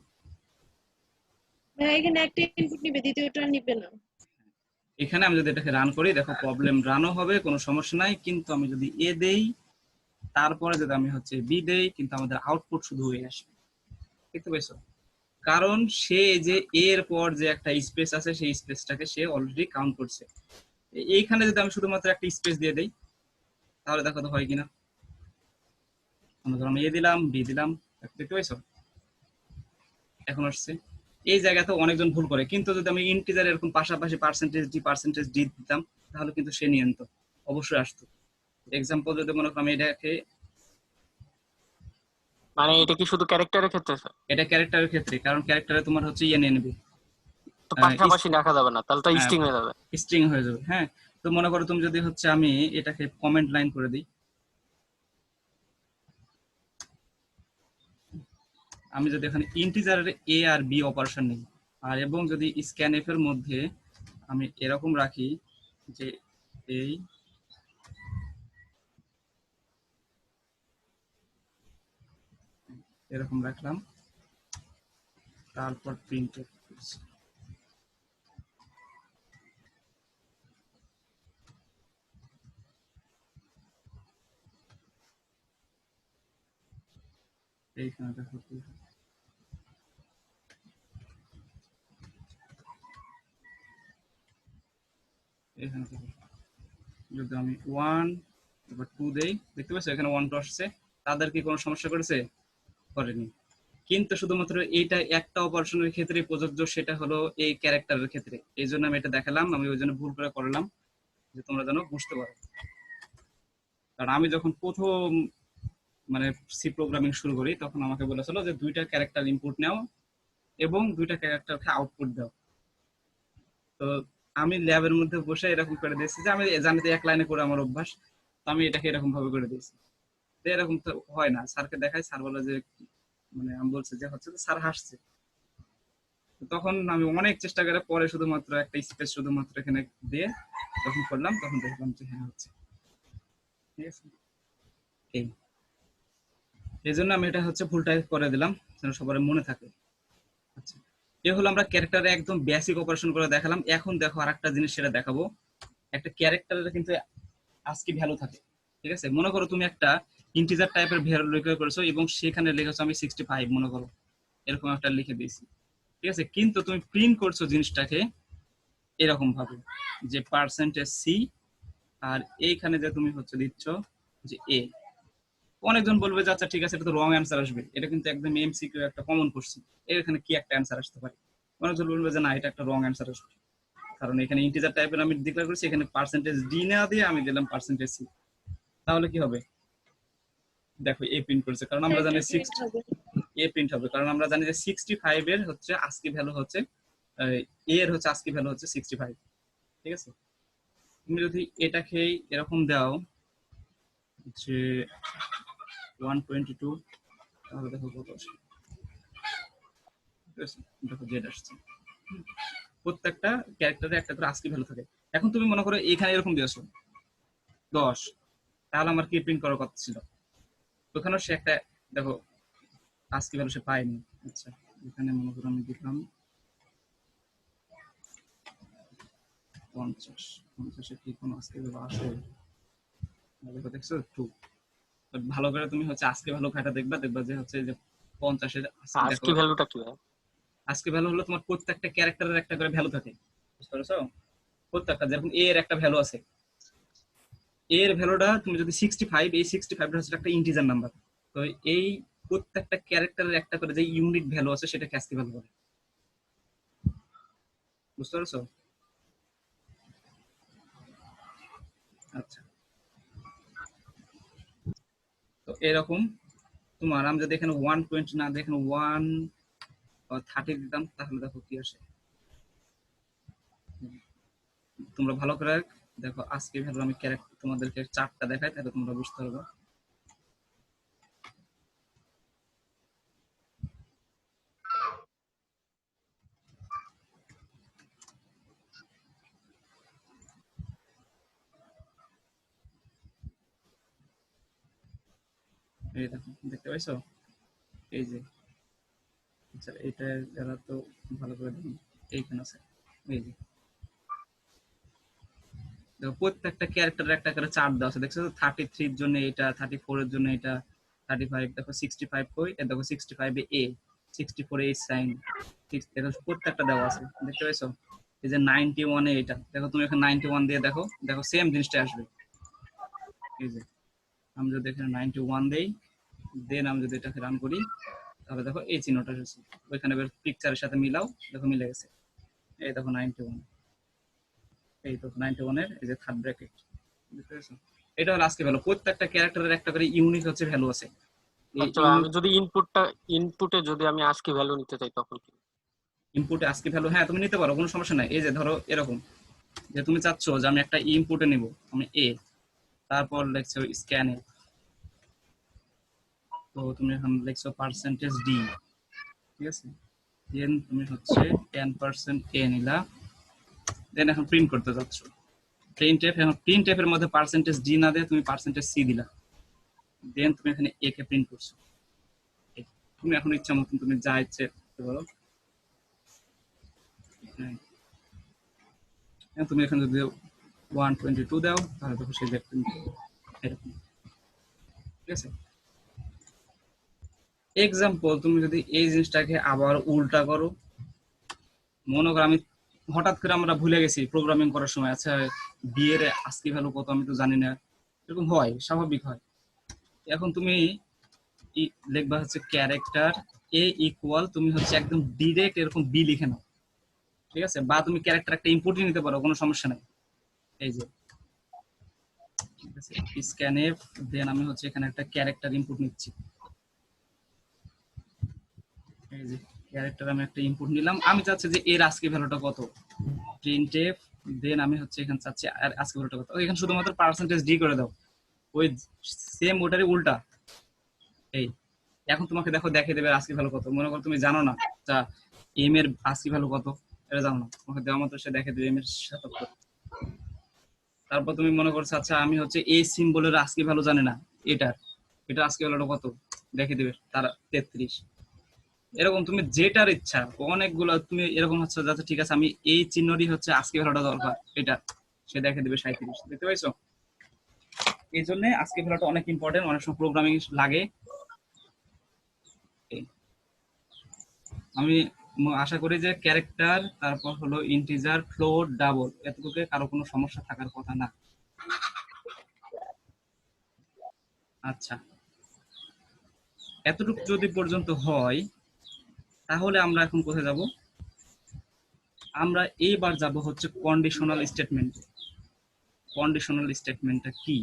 ভাই এখানে একটা ইনপুট নিবে, দ্বিতীয়টা নিবে না। এখানে আমি যদি এটাকে রান করি, দেখো প্রবলেম রানও হবে, কোনো সমস্যা নাই, কিন্তু আমি যদি এ দেই তারপরে যদি আমি হচ্ছে বি দেই, কিন্তু আমাদের আউটপুট শুধু হয়ে আসবে। দেখতে পাইছো? কারণ সে যে এর পর যে একটা স্পেস আছে সেই স্পেসটাকে সে অলরেডি কাউন্ট করছে। এইখানে যদি আমি শুধুমাত্র একটা স্পেস দিয়ে দেই তাহলে দেখো তো হয় কিনা। আমরা ধরো আমি এ দিলাম, বি দিলাম, দেখতে পাইছো? এখন আসছে। এই জায়গাতে অনেকজন ভুল করে, কিন্তু যদি আমি ইন্টিজার এরকম পাশাপাশি পার্সেন্টেজ ডি দিতাম তাহলে কিন্তু সে নিয়ে নিত, অবশ্যই আসতো। এক্সাম্পল যদি মনে করো আমি এটাকে, মানে এটা কি শুধু ক্যারেক্টারের ক্ষেত্রে স্যার? এটা ক্যারেক্টারের ক্ষেত্রে, কারণ ক্যারেক্টারে তোমার হচ্ছে ইয়ে নিয়ে নেবে, তো পাশাপাশি রাখা যাবে না, তাহলে তো স্ট্রিং হয়ে যাবে। স্ট্রিং হয়ে যাবে। হ্যাঁ, তো মনে করো তুমি যদি হচ্ছে আমি এটাকে কমেন্ট লাইন করে দিই, আমি যদি এখানে ইন্টিজারের এ আর বি অপারেশন নিই আর এবং যদি স্ক্যানএফ এর মধ্যে আমি এরকম রাখি যে এই এরকম রাখলাম, তারপর প্রিন্ট করছি, এইখানে দেখো এখানে দেখো, যদি আমি 1 এবার 2 দেই, দেখতে পাচ্ছ এখানে 1 2 আসছে, তাদের কি কোনো সমস্যা করেছে? করেনি। কিন্তু শুধুমাত্র এইটা একটা অপারেশনের ক্ষেত্রে প্রযোজ্য, সেটা হলো এই ক্যারেক্টারের ক্ষেত্রে। এই জন্য আমি এটা দেখালাম, আমি ওই জন্য ভুল করে করলাম যে তোমরা যেন বুঝতে পারো। কারণ আমি যখন প্রথম মানে সি প্রোগ্রামিং শুরু করি তখন আমাকে বলেছিল যে দুইটা ক্যারেক্টার ইনপুট নাও এবং দুইটা ক্যারেক্টারকে আউটপুট দাও। তো আমি ল্যাবের মধ্যে বসে এরকম করে দিয়েছি যে আমি জানিতে এক লাইনে করে আমার অভ্যাস, তো আমি এটাকে এরকম ভাবে করে দিয়েছি। তো এরকম তো হয় না, স্যারকে দেখাই, স্যার বলে যে মানে আমি বলছি যে হচ্ছে, স্যার হাসছে। তখন আমি অনেক চেষ্টা করে পরে শুধুমাত্র একটা স্পেস শুধুমাত্র এখানে দিয়ে যখন করলাম তখন দেখলাম যে হ্যাঁ হচ্ছে। ঠিক আছে, এই জন্য আমি এটা হচ্ছে ভুল টাইপ করে দিলাম যেন সবার মনে থাকে। আচ্ছা, এ হলো আমরা ক্যারেক্টারে একদম বেসিক অপারেশন করে দেখালাম। এখন দেখো আরেকটা জিনিস সেটা দেখাবো। একটা ক্যারেক্টারের কিন্তু আজকে ভ্যালু থাকে, ঠিক আছে? মনে করো তুমি একটা ইন্টিজার টাইপের ভ্যালু লিখে করেছো এবং সেখানে লিখেছো আমি 65 মনে করো, এরকম একটা লিখে দিয়েছি, ঠিক আছে? কিন্তু তুমি প্রিন্ট করছো জিনিসটাকে এরকম ভাবে যে পার্সেন্টেজ সি, আর এইখানে যে তুমি হচ্ছে দিচ্ছ যে এ। অনেকজন বলবে যে আচ্ছা ঠিক আছে, এটা তো রং অ্যান্সার আসবে, এটা কিন্তু একদম এমসিকিউ একটা কমন কোশ্চেন, এখানে কি একটা অ্যান্সার আসতে পারে? অনেকজন বলবে যে না, এটা একটা রং অ্যান্সার আসবে, কারণ এখানে ইন্টিজার টাইপের আমি ডিক্লেয়ার করেছি, এখানে পার্সেন্টেজ ডি না দিয়ে আমি দিলাম পার্সেন্টেজ সি। তাহলে কি হবে? দেখো এ প্রিন্ট করেছে, কারণ আমরা জানি এ প্রিন্ট হবে, কারণ আমরা জানি যে 65 এর হচ্ছে আজকে ভ্যালু হচ্ছে এ এর হচ্ছে আজকে ভ্যালু হচ্ছে 65, ঠিক আছে? তুমি যদি এটাকে এরকম দাও যে 122, তাহলে দেখো কত আসে। ঠিক আছে, দেখো জেড আসছে। প্রত্যেকটা ক্যারেক্টারে একটা করে আজকে ভ্যালু থাকে। এখন তুমি মনে করো এখানে এরকম দিয়েছো 10, তাহলে আমার কি প্রিন্ট করার কথা ছিল? ওখানে সে একটা দেখো আজকে ভ্যালু সে পায়নি। আচ্ছা, এখানে মনে করো আমি দিলাম 50, 50 কি কোনো আজকে ভ্যালু আসে? দেখো দেখছো 2। ভালো করে তুমি হচ্ছে আজকে ভ্যালু খাটা দেখবা, দেখবা যে হচ্ছে যে 50 এর আজকে ভ্যালুটা কি হয়? আজকে ভ্যালু হলো তোমার প্রত্যেকটা ক্যারেক্টারের একটা করে ভ্যালু থাকে, বুঝতে পারছো? প্রত্যেকটা, যেরকম এ এর একটা ভ্যালু আছে, এর ভ্যালুটা তুমি যদি 65, এই 65টা হচ্ছে একটা ইন্টিজার নাম্বার। তো এই প্রত্যেকটা ক্যারেক্টারের একটা করে যে ইউনিক ভ্যালু আছে সেটাকে আজকে ভ্যালু বলে, বুঝতে পারছো? আচ্ছা, তো এরকম তোমার আমি যদি এখানে 120 না দিয়ে এখানে 130 দিতাম তাহলে দেখো কি আসে। তোমরা ভালো করে দেখো আজকে ভ্যালু আমি ক্যারেক্টার তোমাদেরকে 4টা দেখাই, তাহলে তোমরা বুঝতে পারবে। এই দেখো, দেখতে পাইছো? এই যে, আচ্ছা এটা এরা তো ভালো করে দেখুন, এইখানে আছে। এই যে দেখো প্রত্যেকটা ক্যারেক্টারের একটা করে চার্ট দেওয়া আছে, দেখছো তো? 33 এর জন্য এটা, 34 এর জন্য এটা, 35 দেখো, 65 কই, এটা দেখো 65 এ এ, 64 এ সাইন, দেখো প্রত্যেকটা দেওয়া আছে, দেখতে পাইছো? এই যে 91 এ এটা দেখো, তুমি এখানে 91 দিয়ে দেখো, দেখো সেম জিনিসটা আসবে। এই যে আমি যদি এখানে 91 দেই, দেন আমি যদি এটাকে রান করি, তাহলে দেখো এই চিহ্নটা এসেছে, ওইখানে পিকচারের সাথে মিলাও, দেখো মিলে গেছে। এই দেখো 91, এই তো 91 এর এই যে থার্ড ব্র্যাকেট, বুঝতে পেরেছো? এটা হলো আজকে ভ্যালু। প্রত্যেকটা ক্যারেক্টারের একটা করে ইউনিক হচ্ছে ভ্যালু আছে। এই আচ্ছা আমি যদি ইনপুটে যদি আমি আজকে ভ্যালু নিতে চাই তখন কি? ইনপুটে আজকে ভ্যালু, হ্যাঁ তুমি নিতে পারো, কোনো সমস্যা নাই। এই যে ধরো এরকম, যে তুমি চাচ্ছ যে আমি একটা ইনপুটে নিব, আমি এ, তারপর লিখছো স্ক্যানে, তো তুমি এখন লিখছো পার্সেন্টেজ ডি, ঠিক আছে? দেন তুমি হচ্ছে 10% এ নিলা, দেন এখন প্রিন্ট করতে যাচ্ছ প্রিন্টএফ। এখন প্রিন্টএফ এর মধ্যে পার্সেন্টেজ ডি না দিয়ে তুমি পার্সেন্টেজ সি দিলা, দেন তুমি এখানে এ কে প্রিন্ট করছো। তুমি এখন ইচ্ছা মতন তুমি যা ইচ্ছে করতে পারো। হ্যাঁ, তুমি এখানে যদি 122 দাও, তাহলে তো সেই এরকম, ঠিক আছে? এক্সাম্পল, তুমি যদি এই জিনিসটাকে আবার উল্টা করো, মনে করো আমি হঠাৎ করে আমরা ভুলে গেছি প্রোগ্রামিং করার সময়, আচ্ছা বি এর আজকে ভ্যালু কত আমি তো জানি না, এরকম হয়, স্বাভাবিক হয়। এখন তুমি লিখবা হচ্ছে ক্যারেক্টার এ ইকুয়াল, তুমি হচ্ছে একদম ডিরেক্ট এরকম বি লিখে নাও, ঠিক আছে? বা তুমি ক্যারেক্টার একটা ইনপুটই নিতে পারো, কোনো সমস্যা নাই। এই যে ঠিক আছে, স্ক্যানএফ, দেন আমি হচ্ছে এখানে একটা ক্যারেক্টার ইনপুট নিচ্ছি। এই যে ক্যারেক্টার আমি একটা ইনপুট নিলাম, আমি চাচ্ছি যে এর আজকে ভ্যালুটা কত, প্রিন্টএফ, দেন আমি হচ্ছে এখানে চাচ্ছি আর আজকে ভ্যালুটা কত, এখানে শুধুমাত্র পার্সেন্টেজ ডি করে দাও, ওই সেম ওটারই উল্টা। এই এখন তোমাকে দেখো দেখে দেবে আজকে ভ্যালু কত। মনে করো তুমি জানো না তা এম এর আজকে ভ্যালু কত, এটা জানো না, তোমাকে দেওয়া মাত্র সে দেখে দেবে এম এর 77। তারপর তুমি মনে করছো আচ্ছা আমি হচ্ছে এই সিম্বলের আজকে ভ্যালু জানি না, এটার এটা আজকে ভ্যালুটা কত দেখে দিবে তার 33। এরকম তুমি যেটার ইচ্ছা, অনেকগুলো তুমি এরকম হচ্ছে যাচ্ছে, ঠিক আছে আমি এই চিহ্নটি হচ্ছে আজকে ভ্যালুটা দরকার এটা, সে দেখে দিবে 37, দেখতে পাইছো? এই জন্য আজকে ভ্যালুটা অনেক ইম্পর্টেন্ট, অনেক সময় প্রোগ্রামিং লাগে। আমি আশা করি যে ক্যারেক্টার, তারপর হলো ইন্টিজার, ফ্লোট, ডাবল, এতটুকু কারো কোনো সমস্যা থাকার কথা না। আচ্ছা, এতটুকু যদি পর্যন্ত হয়, তাহলে আমরা এখন কোথায় যাব? আমরা এইবার যাব হচ্ছে কন্ডিশনাল স্টেটমেন্ট। কন্ডিশনাল স্টেটমেন্টটা কি,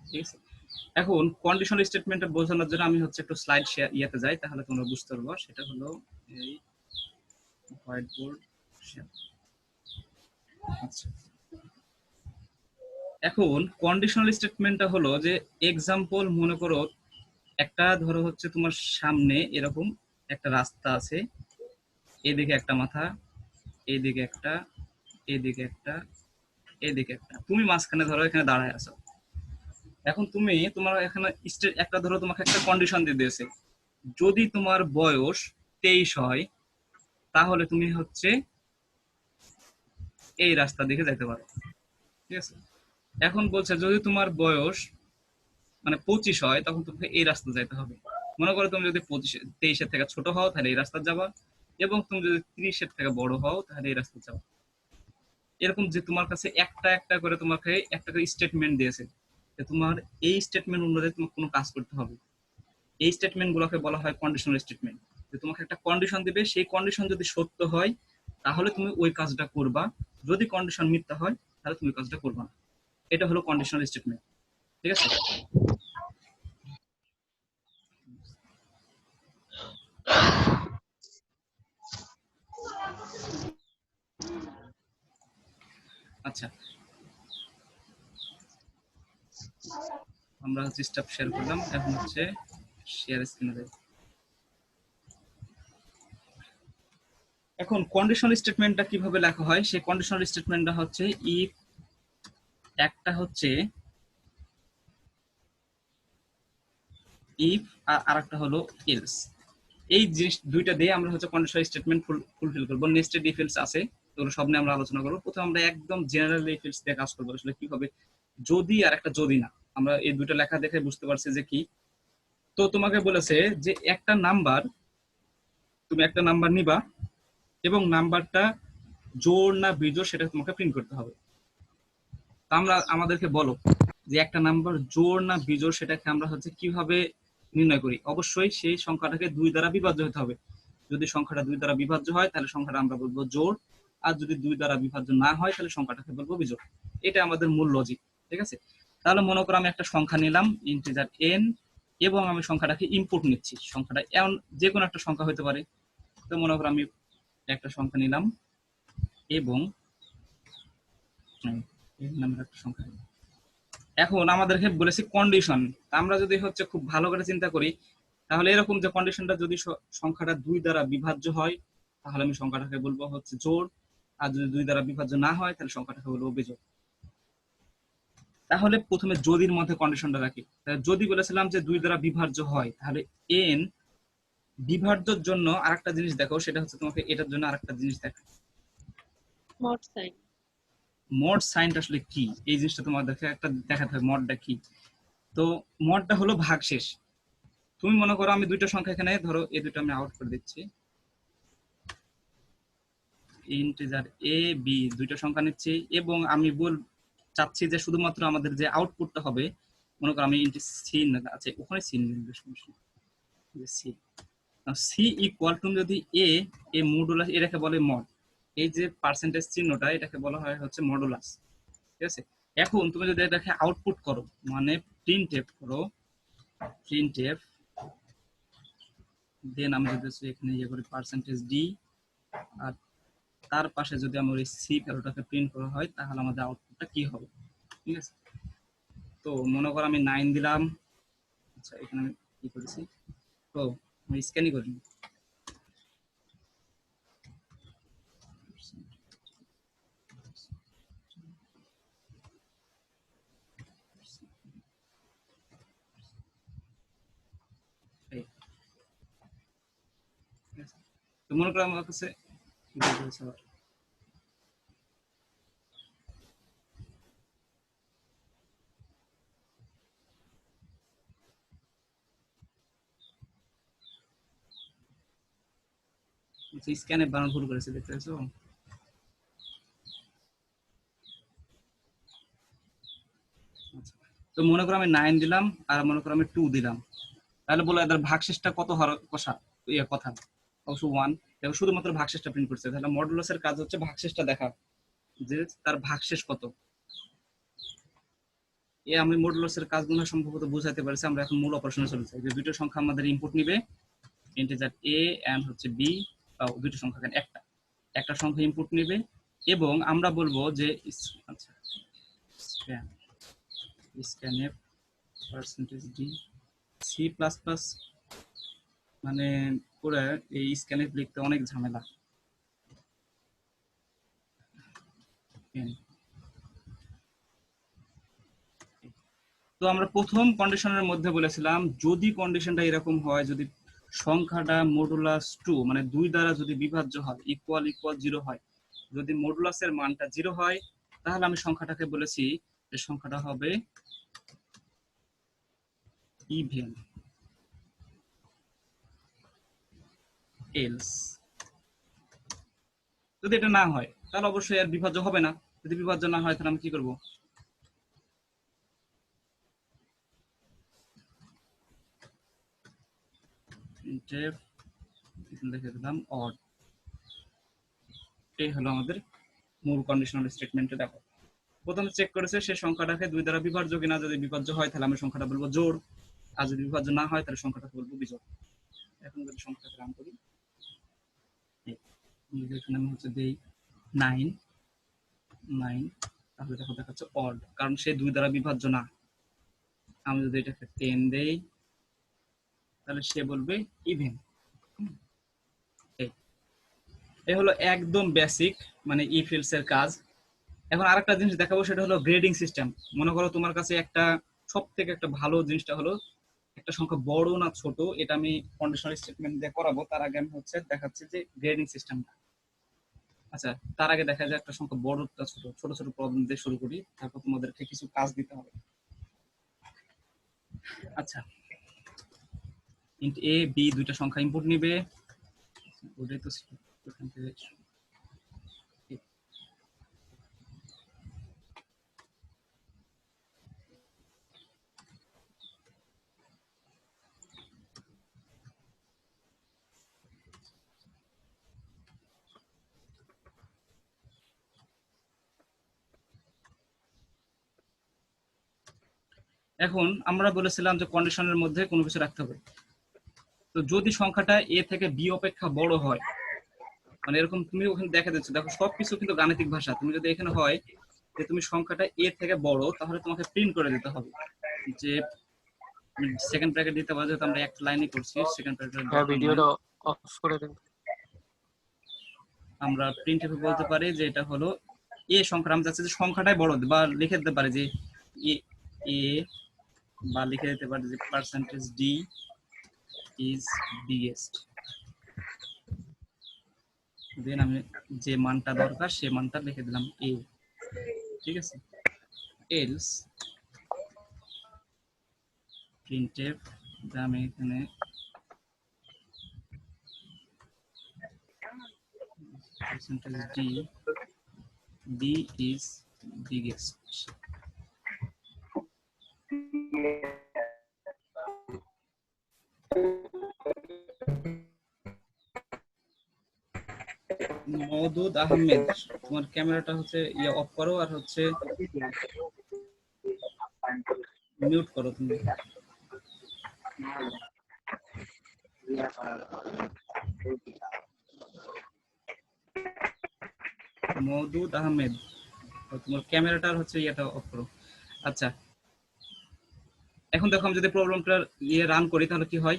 ঠিক আছে? এখন কন্ডিশনাল স্টেটমেন্টটা বোঝানোর জন্য আমি হচ্ছে একটু স্লাইড শেয়ার ইয়েতে যাই, তাহলে তোমরা বুঝতে পারবো। সেটা হলো এই হোয়াইট বোর্ড। আচ্ছা, এখন কন্ডিশনাল স্টেটমেন্টটা হলো যে এক্সাম্পল, মনে করো একটা ধরো হচ্ছে তোমার সামনে এরকম একটা রাস্তা আছে, এদিকে একটা মাথা, এইদিকে একটা, এইদিকে একটা, এইদিকে একটা, তুমি মাঝখানে ধরো এখানে দাঁড়ায় আছো। এখন তুমি তোমার এখানে একটা ধরো তোমাকে একটা কন্ডিশন দিয়ে দিয়েছে, যদি তোমার বয়স 23 হয়, তাহলে তুমি হচ্ছে এই রাস্তা দিকে যাইতে পারো, ঠিক আছে? এখন বলছে যদি তোমার বয়স মানে 25 হয়, তখন তোমাকে এই রাস্তা যাইতে হবে। মনে করো তুমি যদি 23-এর থেকে ছোট হও, তাহলে এই রাস্তা যাবা, এবং তুমি যদি 30-এর থেকে বড় হও, তাহলে এই রাস্তা যাবা। এরকম যে তোমার কাছে একটা একটা করে তোমাকে একটা করে স্টেটমেন্ট দিয়েছে, যে তোমার এই স্টেটমেন্ট অনুযায়ী তোমাকে কোনো কাজ করতে হবে। এই স্টেটমেন্ট গুলোকে বলা হয় কন্ডিশনাল স্টেটমেন্ট। যে তোমাকে একটা কন্ডিশন দিবে, সেই কন্ডিশন যদি সত্য হয়, তাহলে তুমি ওই কাজটা করবা, যদি কন্ডিশন মিথ্যা হয়, তাহলে তুমি কাজটা করবা না। এটা হলো কন্ডিশনাল স্টেটমেন্ট, ঠিক আছে? আচ্ছা, আমরা হচ্ছে স্টপ শেয়ার করলাম, এখন হচ্ছে শেয়ার স্ক্রিনে দেব। এখন কন্ডিশনাল স্টেটমেন্টটা কিভাবে লেখা হয়, সেই কন্ডিশনাল স্টেটমেন্টটা হচ্ছে ইফ, একটা হচ্ছে ইফ আর আরেকটা হলো এলস। এই জিনিস দুইটা দিয়ে আমরা হচ্ছে কন্ডিশনাল স্টেটমেন্ট ফুলফিল করব। নেস্টেড ইফ এলস আছে, এগুলো সব নিয়ে আমরা আলোচনা করবো। প্রথমে আমরা একদম জেনারেল ইফ এলস দিয়ে কাজ করবো, আসলে কি হবে যদি আর একটা যদি না। আমরা এই দুটো লেখা দেখে বুঝতে পারছি যে কি। তো তোমাকে বলেছে যে একটা নাম্বার, তুমি একটা নাম্বার নিবা এবং নাম্বারটা জোড় না বিজোড় সেটা তোমাকে প্রিন্ট করতে হবে। তা আমরা আমাদেরকে বলো যে একটা নাম্বার জোড় না বিজোড় সেটাকে আমরা হচ্ছে কিভাবে নির্ণয় করি। অবশ্যই সেই সংখ্যাটাকে 2 দ্বারা বিভাজ্য হতে হবে। যদি সংখ্যাটা 2 দ্বারা বিভাজ্য হয় তাহলে সংখ্যাটা আমরা বলবো জোড়, আর যদি 2 দ্বারা বিভাজ্য না হয় তাহলে সংখ্যাটাকে বলবো বিজোড়। এটা আমাদের মূল লজিক, ঠিক আছে। তাহলে মনে করো আমি একটা সংখ্যা নিলাম ইন্টিজার n, এবং আমি সংখ্যাটাকে ইনপুট নিচ্ছি। সংখ্যাটা এমন যে কোনো একটা সংখ্যা হতে পারে। তো মনে করো আমি একটা সংখ্যা নিলাম এবং একটা সংখ্যা নিলাম। এখন আমাদেরকে বলেছে কন্ডিশন। আমরা যদি হচ্ছে খুব ভালো করে চিন্তা করি তাহলে এরকম যে কন্ডিশনটা যদি সংখ্যাটা 2 দ্বারা বিভাজ্য হয় তাহলে আমি সংখ্যাটাকে বলবো হচ্ছে জোড়, আর যদি 2 দ্বারা বিভাজ্য না হয় তাহলে সংখ্যাটাকে বলবো বিজোড়। তাহলে প্রথমে যদির মধ্যে কন্ডিশনটা রাখি। যদি বলেছিলাম যে 2 দ্বারা বিভাজ্য হয় তাহলে n বিভাজ্যর জন্য আরেকটা জিনিস দেখো, সেটা হচ্ছে তোমাকে এটার জন্য আরেকটা জিনিস দেখা, মড সাইন। মড সাইনটা আসলে কি এই জিনিসটা তোমার একটা দেখাতে হবে। মডটা কি? তো মডটা হলো ভাগশেষ। তুমি মনে করো আমি দুইটা সংখ্যা এখানে ধরো, এই দুটো আমি আউট করে দিচ্ছি, ইন্টিজার a b দুইটা সংখ্যা নিচ্ছি এবং আমি চাচ্ছি যে শুধুমাত্র আমাদের যে আউটপুটটা হবে, মনে করো আমি সি আছে ওখানে সি নিয়ে সি সি ইকুয়াল টু যদি এ মডুলাস, এটাকে বলে মড। এই যে পার্সেন্টেজ চিহ্নটা এটাকে বলা হয় হচ্ছে মডুলাস, ঠিক আছে। এখন তুমি যদি এটাকে আউটপুট করো মানে প্রিন্টএফ করো, প্রিন্টএফ দেন আমি যদি এখানে ইয়ে করি পার্সেন্টেজ ডি, আর তার পাশে যদি আমার এই সি ভ্যালুটাকে প্রিন্ট করা হয় তাহলে আমাদের আউটপুটটা কি হবে, ঠিক আছে। তো মনে করো আমি 9 দিলাম। আচ্ছা এখানে আমি কি করেছি, তো আমি স্ক্যানই করিনি। তো মনে করো আমার কাছে কি বলতে আবার স্ক্যানে বানান ভুল করেছে, দেখতে পাচ্ছো। আচ্ছা, তো মনে করো আমি 9 দিলাম আর মনে করো আমি 2 দিলাম, তাহলে বলো এদের ভাগশেষটা কত হওয়ার কথা? অবশ্য 1। দেখো শুধুমাত্র ভাগশেষটা প্রিন্ট করছে, তাহলে মডুলাসের কাজ হচ্ছে ভাগশেষটা দেখা, যে তার ভাগশেষ কত। আমি মডুলাসের কাজগুলো সম্ভবত বুঝাতে পারছি। আমরা এখন মূল অপারেশনে চলে যাই। যে দুটো সংখ্যা আমাদের ইনপুট নিবে, ইন্টিজার a এন্ড হচ্ছে b, দুটো সংখ্যা কেন একটা সংখ্যা ইনপুট নিবে এবং আমরা বলবো যে আচ্ছা scanf percentage D C plus plus, মানে পুরো এই স্ক্যানএফ লিখতে অনেক ঝামেলা। তো আমরা প্রথম কন্ডিশনের মধ্যে বলেছিলাম যদি কন্ডিশনটা এরকম হয়, যদি সংখ্যাটা মডুলাস 2 মানে 2 দ্বারা যদি বিভাজ্য হয়, ইকুয়াল 0 হয়, যদি মডুলাসের মানটা 0 হয় তাহলে আমি সংখ্যাটাকে বলেছি যে সংখ্যাটা হবে ইভেন। এলস যদি এটা না হয় তাহলে অবশ্যই আর বিভাজ্য হবে না। যদি বিভাজ্য না হয় তাহলে আমি কি করব, লিখে দিলাম অড। এই হলো আমাদের মূল কন্ডিশনাল স্টেটমেন্টে। দেখো প্রথমে চেক করেছে সে সংখ্যাটাকে 2 দ্বারা বিভাজ্য কিনা, যদি বিভাজ্য হয় তাহলে আমি সংখ্যাটা বলবো জোড়, আর যদি বিভাজ্য না হয় তাহলে সংখ্যাটাকে বলবো বিজোড়। এখন যদি সংখ্যাটাকে রান করি, এখানে আমি হচ্ছে দেই 9 তাহলে দেখো দেখাচ্ছে অড, কারণ সে 2 দ্বারা বিভাজ্য না। আমি যদি এটাকে 10 দেই তাহলে সে বলবে ইভেন। এই হলো একদম বেসিক মানে ইফ এলস এর কাজ। এখন আরেকটা জিনিস দেখাবো, সেটা হলো গ্রেডিং সিস্টেম। মনে করো তোমার কাছে একটা সব থেকে একটা ভালো জিনিসটা হলো একটা সংখ্যা বড় না ছোট, এটা আমি কন্ডিশনাল স্টেটমেন্ট দিয়ে করাবো। তার আগে আমি হচ্ছে দেখাচ্ছি যে গ্রেডিং সিস্টেমটা। আচ্ছা, তার আগে দেখা যায় একটা সংখ্যা বড়টা ছোট, ছোট ছোট প্রবলেম দিয়ে শুরু করি, তারপর তোমাদেরকে কিছু কাজ দিতে হবে। আচ্ছা, ইন্ট এ বি দুইটা সংখ্যা ইনপুট নিবে, ওটাই তো এখান থেকে এখন আমরা বলেছিলাম যে কন্ডিশনের মধ্যে কোনো কিছু রাখতে হবে। তো যদি সংখ্যাটা এ থেকে বি অপেক্ষা বড় হয়, মানে এরকম তুমি ওখানে দেখা দিচ্ছ, দেখো সবকিছু কিন্তু গাণিতিক ভাষা। তুমি যদি এখানে হয় যে তুমি সংখ্যাটা এ থেকে বড়, তাহলে তোমাকে প্রিন্ট করে দিতে হবে যে সেকেন্ড ব্র্যাকেট দিতে পারো, যেহেতু আমরা একটা লাইনই করছি, সেকেন্ড ব্র্যাকেট হ্যাঁ, দরকার নাই। ভিডিওটা অফ করে দেন। আমরা প্রিন্ট এফে বলতে পারি যে এটা হলো এ সংখ্যা, আমি চাচ্ছি যে সংখ্যাটাই বড়, বা লিখে দিতে পারি যে এ এ, বা লিখে দিতে পারি যে পার্সেন্টেজ ডি ইজ বিগেস্ট। দেন আমি যে মানটা দরকার সে মানটা লিখে দিলাম এ, ঠিক আছে। এলস প্রিন্টএফ, আমি এখানে percentage D, D is biggest. Moudud Ahmed, তোমার ক্যামেরাটা হচ্ছে অফ করো, আর হচ্ছে মিউট করো তুমি। মওদুদ আহমেদ, তোমার ক্যামেরাটার হচ্ছে ইয়েটা অফ করো। আচ্ছা, এখন দেখো আমি যদি প্রবলেমটা রান করি তাহলে কি হয়।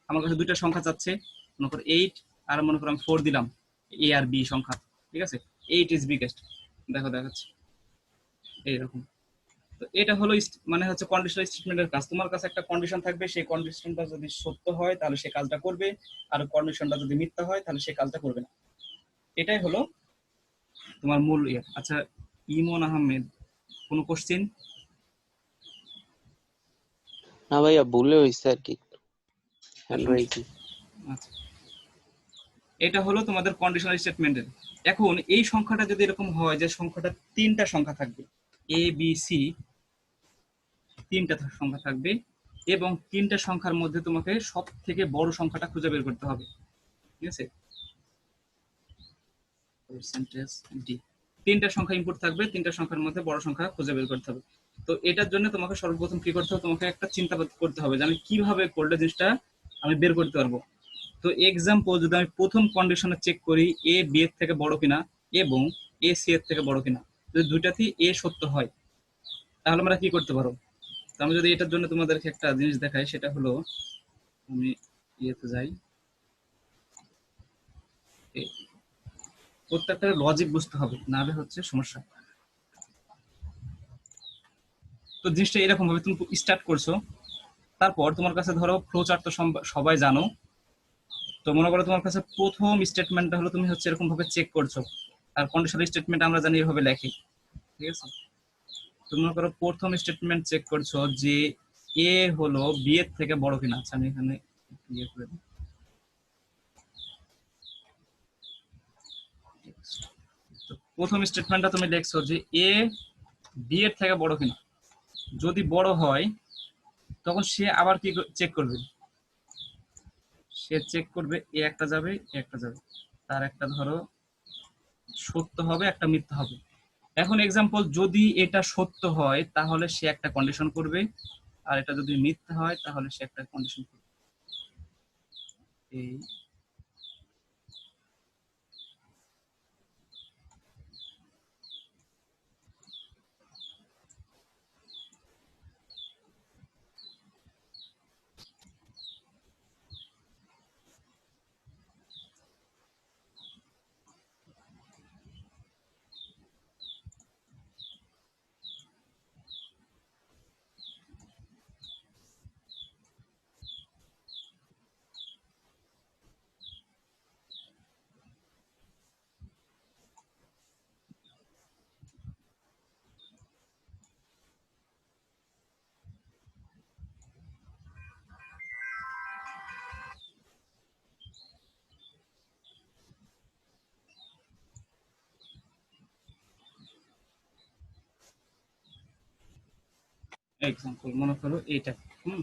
আমার কাছে দুইটা সংখ্যা চাচ্ছে, মনে করো 8 আর মনে করো আমি 4 দিলাম, এ আর বি সংখ্যা, ঠিক আছে। 8 ইজ বিগেস্ট, দেখো দেখাচ্ছি এইরকম। তো এটা হলো মানে হচ্ছে কন্ডিশনাল স্টেটমেন্টের কাজ। তোমার কাছে একটা কন্ডিশন থাকবে, সেই কন্ডিশনটা যদি সত্য হয় তাহলে সে কাজটা করবে, আর কন্ডিশনটা যদি মিথ্যা হয় তাহলে সে কাজটা করবে না। এটাই হলো তোমার মূল ইয়ে। আচ্ছা, ইমন আহমেদ, কোনো কোশ্চেন? না ভাইয়া, ভুলে হয়েছে আর কি, হ্যান্ডরাইটিং। আচ্ছা, এটা হলো তোমাদের কন্ডিশনাল স্টেটমেন্টের। এখন এই সংখ্যাটা যদি এরকম হয় যে সংখ্যাটা তিনটা সংখ্যা থাকবে, এ বি সি তিনটা সংখ্যা থাকবে, এবং তিনটা সংখ্যার মধ্যে তোমাকে সব থেকে বড় সংখ্যাটা খুঁজে বের করতে হবে, ঠিক আছে। পার্সেন্টেজ ডি, তিনটা সংখ্যা ইনপুট থাকবে, তিনটা সংখ্যার মধ্যে বড় সংখ্যা খুঁজে বের করতে হবে। তো এটার জন্য তোমাকে সর্বপ্রথম কি করতে হবে, তোমাকে একটা চিন্তা করতে হবে যে আমি কিভাবে করলে জিনিসটা আমি বের করতে পারবো। তো এক্সাম্পল, যদি আমি প্রথম কন্ডিশনে চেক করি এ বি এর থেকে বড় কিনা এবং এ সি এর থেকে বড় কিনা, যদি দুইটাতেই এ সত্য হয় তাহলে আমরা কি করতে পারবো। তো আমি যদি এটার জন্য তোমাদেরকে একটা জিনিস দেখাই, সেটা হলো আমি ইয়েতে যাই, প্রত্যেকটা লজিক বুঝতে হবে, নাহলে হচ্ছে সমস্যা। তো জিনিসটা এরকম ভাবে তুমি স্টার্ট করছো, তারপর তোমার কাছে ধরো ফ্লো চার্ট তো সবাই জানো। তো মনে করো তোমার কাছে প্রথম স্টেটমেন্টটা হলো তুমি হচ্ছে এরকম ভাবে চেক করছো, আর কন্ডিশনাল স্টেটমেন্ট আমরা জানি এভাবে লেখি, ঠিক আছে। তো মনে করো প্রথম স্টেটমেন্ট চেক করছো যে এ হলো বি এর থেকে বড় কিনা। আচ্ছা, আমি এখানে ইয়ে করে দিই। তো প্রথম স্টেটমেন্টটা তুমি দেখছো যে এ বি এর থেকে বড় কিনা, যদি বড় হয় তখন সে আবার কি চেক করবে, সে চেক করবে এ একটা যাবে এ একটা যাবে, তার একটা ধরো সত্য হবে একটা মিথ্যা হবে। এখন এক্সাম্পল, যদি এটা সত্য হয় তাহলে সে একটা কন্ডিশন করবে, আর এটা যদি মিথ্যা হয় তাহলে সে একটা কন্ডিশন করবে। এই এক্সাম্পল মনে করো এইটা। হুম,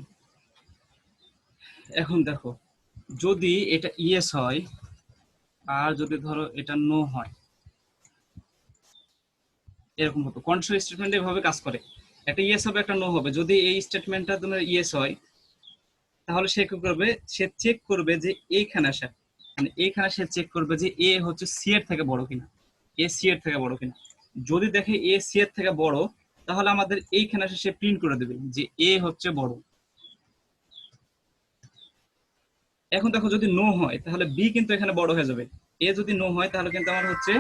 এখন দেখো যদি এটা ইয়েস হয় আর যদি ধরো এটা নো হয়, এরকম হতো। কন্ডিশনাল স্টেটমেন্ট এভাবে কাজ করে, একটা ইয়েস হবে একটা নো হবে। যদি এই স্টেটমেন্টটা তোমার ইয়েস হয় তাহলে সে কি করবে, সে চেক করবে যে এইখানে আসা, মানে এইখানে সে চেক করবে যে এ হচ্ছে সি এর থেকে বড় কিনা, এ সি এর থেকে বড় কিনা। যদি দেখে এ সি এর থেকে বড় তাহলে আমাদের এইখানে এসে সে প্রিন্ট করে দেবে যে এ হচ্ছে বড়। এখন দেখো যদি নো হয় তাহলে বি কিন্তু এখানে বড় হয়ে যাবে। এ যদি নো হয় তাহলে কিন্তু আমার হচ্ছে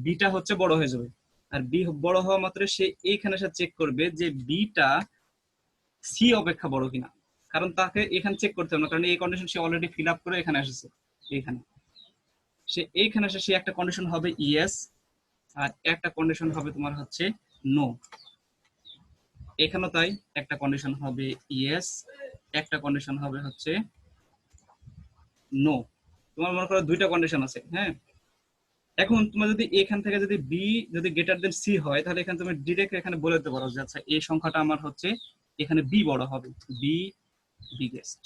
বিটা হচ্ছে বড় হয়ে যাবে। আর বি বড় হওয়া মাত্র সে এইখানে এসে চেক করবে যে বিটা সি অপেক্ষা বড় কিনা, কারণ তাকে এখানে চেক করতে হবে না, কারণ এই কন্ডিশন সে অলরেডি ফিল আপ করে এখানে এসেছে। এইখানে সে এইখানে এসে সে একটা কন্ডিশন হবে ইয়েস আর একটা কন্ডিশন হবে তোমার হচ্ছে নো। এখানেও তাই, একটা কন্ডিশন হবে ইয়েস, একটা কন্ডিশন হবে হচ্ছে নো। তোমার মনে করো দুইটা কন্ডিশন আছে, হ্যাঁ। এখন তোমার যদি এখান থেকে যদি বি যদি গ্রেটার দেন সি হয় তাহলে এখানে তুমি ডিরেক্ট এখানে বলে দিতে পারো যে আচ্ছা এই সংখ্যাটা আমার হচ্ছে এখানে বি বড় হবে, বি বিগেস্ট।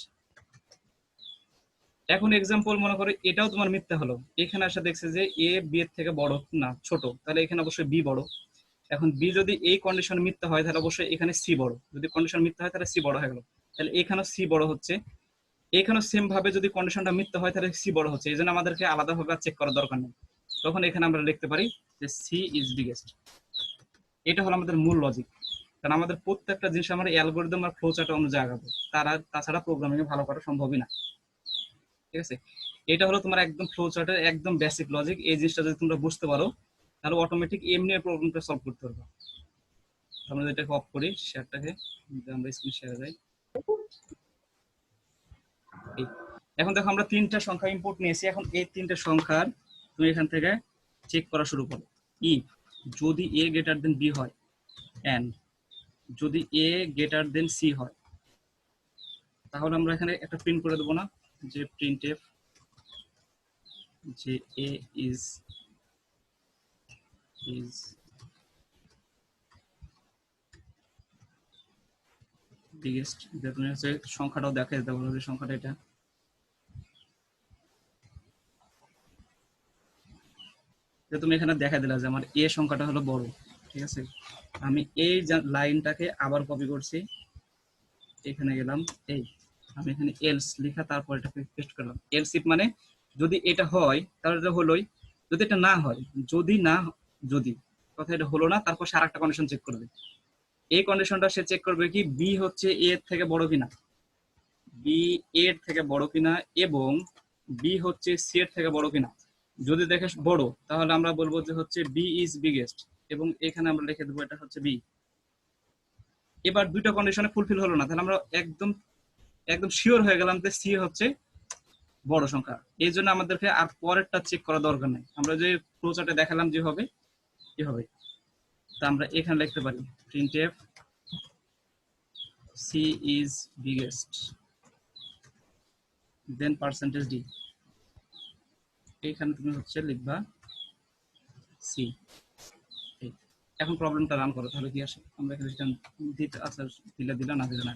এখন এক্সাম্পল মনে করো এটাও তোমার মিথ্যা হলো, এখানে আসা দেখছে যে এ বি এর থেকে বড় না ছোট, তাহলে এখানে অবশ্যই বি বড়। এখন বি যদি এই কন্ডিশন মিথ্যা হয় তাহলে অবশ্যই এখানে সি বড়, যদি কন্ডিশন মিথ্যা হয় তাহলে সি বড় হয়ে গেল, তাহলে এখানেও সি বড় হচ্ছে। এখানেও সেম ভাবে যদি কন্ডিশনটা মিথ্যা হয় তাহলে সি বড় হচ্ছে, এই জন্য আমাদেরকে আলাদাভাবে চেক করার দরকার নেই। তখন এখানে আমরা লিখতে পারি যে সি ইজ বিগেস্ট। এটা হলো আমাদের মূল লজিক, কারণ আমাদের প্রত্যেকটা জিনিস আমরা অ্যালগরিদম আর ফ্লো চার্ট অনুযায়ী আগাবো, তাছাড়া প্রোগ্রামিং এ ভালো করা সম্ভবই না। ঠিক আছে, এটা হলো তোমার একদম ফ্লো চার্টের একদম বেসিক লজিক। এই জিনিসটা যদি তোমরা বুঝতে পারো তাহলে অটোমেটিক এমনি প্রবলেমটা সলভ করতে পারবে। আমরা এটাকে অফ করি শেয়ারটাকে, আমরা স্ক্রিন শেয়ার যাই। এখন দেখো আমরা তিনটা সংখ্যা ইনপুট নিয়েছি, এখন এই তিনটা সংখ্যার তুমি এখান থেকে চেক করা শুরু করো। ইফ যদি এ গ্রেটার দেন বি হয় এন্ড যদি এ গ্রেটার দেন সি হয় তাহলে আমরা এখানে একটা প্রিন্ট করে দেবো না, যে প্রিন্ট এফ যে এ ইজ বিগেস্ট। তুমি হচ্ছে সংখ্যাটাও দেখা যেতে পারো যে সংখ্যাটা এটা। তুমি এখানে দেখা দিলা যে আমার এ সংখ্যাটা হলো বড়। ঠিক আছে, আমি এই লাইনটাকে আবার কপি করছি, এখানে গেলাম, এই আমি এখানে এলস লেখা তারপর এটাকে পেস্ট করলাম। এলস ইফ মানে যদি এটা হয় তাহলে এটা হলোই, যদি এটা না হয়, যদি কথা এটা হলো না, তারপর সে আরেকটা কন্ডিশন চেক করবে। এই কন্ডিশনটা সে চেক করবে কি বি হচ্ছে এ এর থেকে বড় কিনা, বি এর থেকে বড় কিনা, এবং বি হচ্ছে সি এর থেকে বড় কিনা। যদি দেখে বড় তাহলে আমরা বলবো যে হচ্ছে বি ইজ বিগেস্ট, এবং এখানে আমরা লিখে দেবো এটা হচ্ছে বি। এবার দুইটা কন্ডিশনে ফুলফিল হলো না, তাহলে আমরা একদম একদম শিওর হয়ে গেলাম যে সি হচ্ছে বড় সংখ্যা। এই জন্য আমাদেরকে আর পরেরটা চেক করা দরকার নেই, আমরা যে ফ্লো চার্টে দেখালাম যে হবে কি হবে, তা আমরা এখানে লিখতে পারি printf c is biggest then %d। এইখানে তুমি হচ্ছে লিখবা সি। এখন প্রবলেমটা রান করো তাহলে কি আসে, আমরা এখানে রিটার্ন দিতে আচ্ছা দিলে না দিলে না।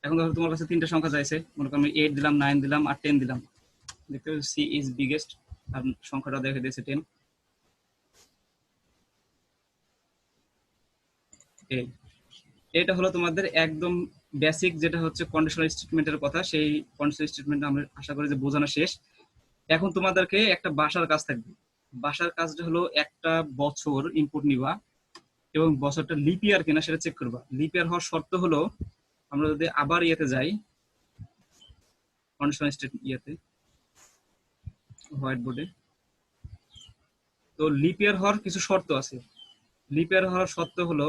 এখন ধরো তোমার কাছে তিনটা সংখ্যা চাইছে, মনে করো আমি 8 দিলাম, 9 দিলাম আর 10 দিলাম, দেখতে পাচ্ছি সি ইজ বিগেস্ট আর সংখ্যাটা দেখে দিয়েছে 10। এটা হলো তোমাদের একদম বেসিক যেটা হচ্ছে কন্ডিশনাল স্টেটমেন্টের কথা, সেই কন্ডিশনাল স্টেটমেন্ট আমরা আশা করি যে বোঝানো শেষ। এখন তোমাদেরকে একটা বাসার কাজ থাকবে, বাসার কাজটা হলো একটা বছর ইনপুট নিবা এবং বছরটা লিপ ইয়ার কিনা সেটা চেক করবা। লিপ ইয়ার হওয়ার শর্ত হলো আমরা যদি আবার ইয়েতে যাই, কন্ডিশনাল স্টেটমেন্ট ইয়েতে হোয়াইট বোর্ডে, তো লিপ ইয়ার হওয়ার কিছু শর্ত আছে। লিপ ইয়ার হওয়ার শর্ত হলো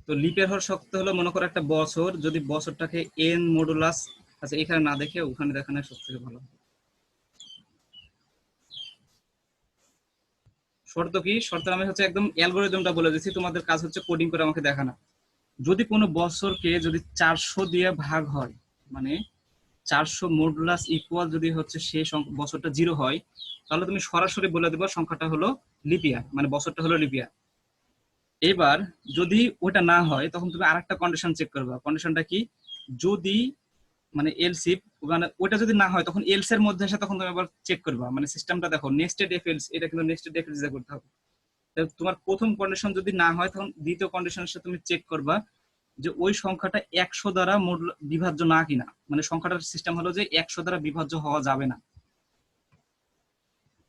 তো লিপের হওয়ার শর্ত হলো মনে করো একটা বছর যদি বছরটাকে এন মডুলাস, আচ্ছা এখানে না দেখে ওখানে দেখানো সব থেকে ভালো। শর্ত কি? শর্ত আমি হচ্ছে একদম অ্যালগরিদমটা বলে দিচ্ছি, তোমাদের কাজ হচ্ছে কোডিং করে আমাকে দেখানো। যদি কোনো বছরকে যদি 400 দিয়ে ভাগ হয়, মানে 400 মডুলাস ইকুয়াল যদি হচ্ছে সেই বছরটা 0 হয়, তাহলে তুমি সরাসরি বলে দেবো সংখ্যাটা হলো লিপ ইয়ার, মানে বছরটা হলো লিপ ইয়ার। এবার যদি ওটা না হয় তখন তুমি আরেকটা কন্ডিশন চেক করবে। কন্ডিশনটা কি? যদি মানে এলস ইফ, মানে ওটা যদি না হয় তখন এলস এর মধ্যে এসে তখন তুমি আবার চেক করবা, মানে সিস্টেমটা দেখো নেস্টেড এফ এলস, এটা কিন্তু নেস্টেড এফ এলস দিয়ে করতে হবে। তোমার প্রথম কন্ডিশন যদি না হয় তখন দ্বিতীয় কন্ডিশনের সাথে তুমি চেক করবা যে ওই সংখ্যাটা 100 দ্বারা বিভাজ্য না কিনা, মানে সংখ্যাটার সিস্টেম হলো যে 100 দ্বারা বিভাজ্য হওয়া যাবে না।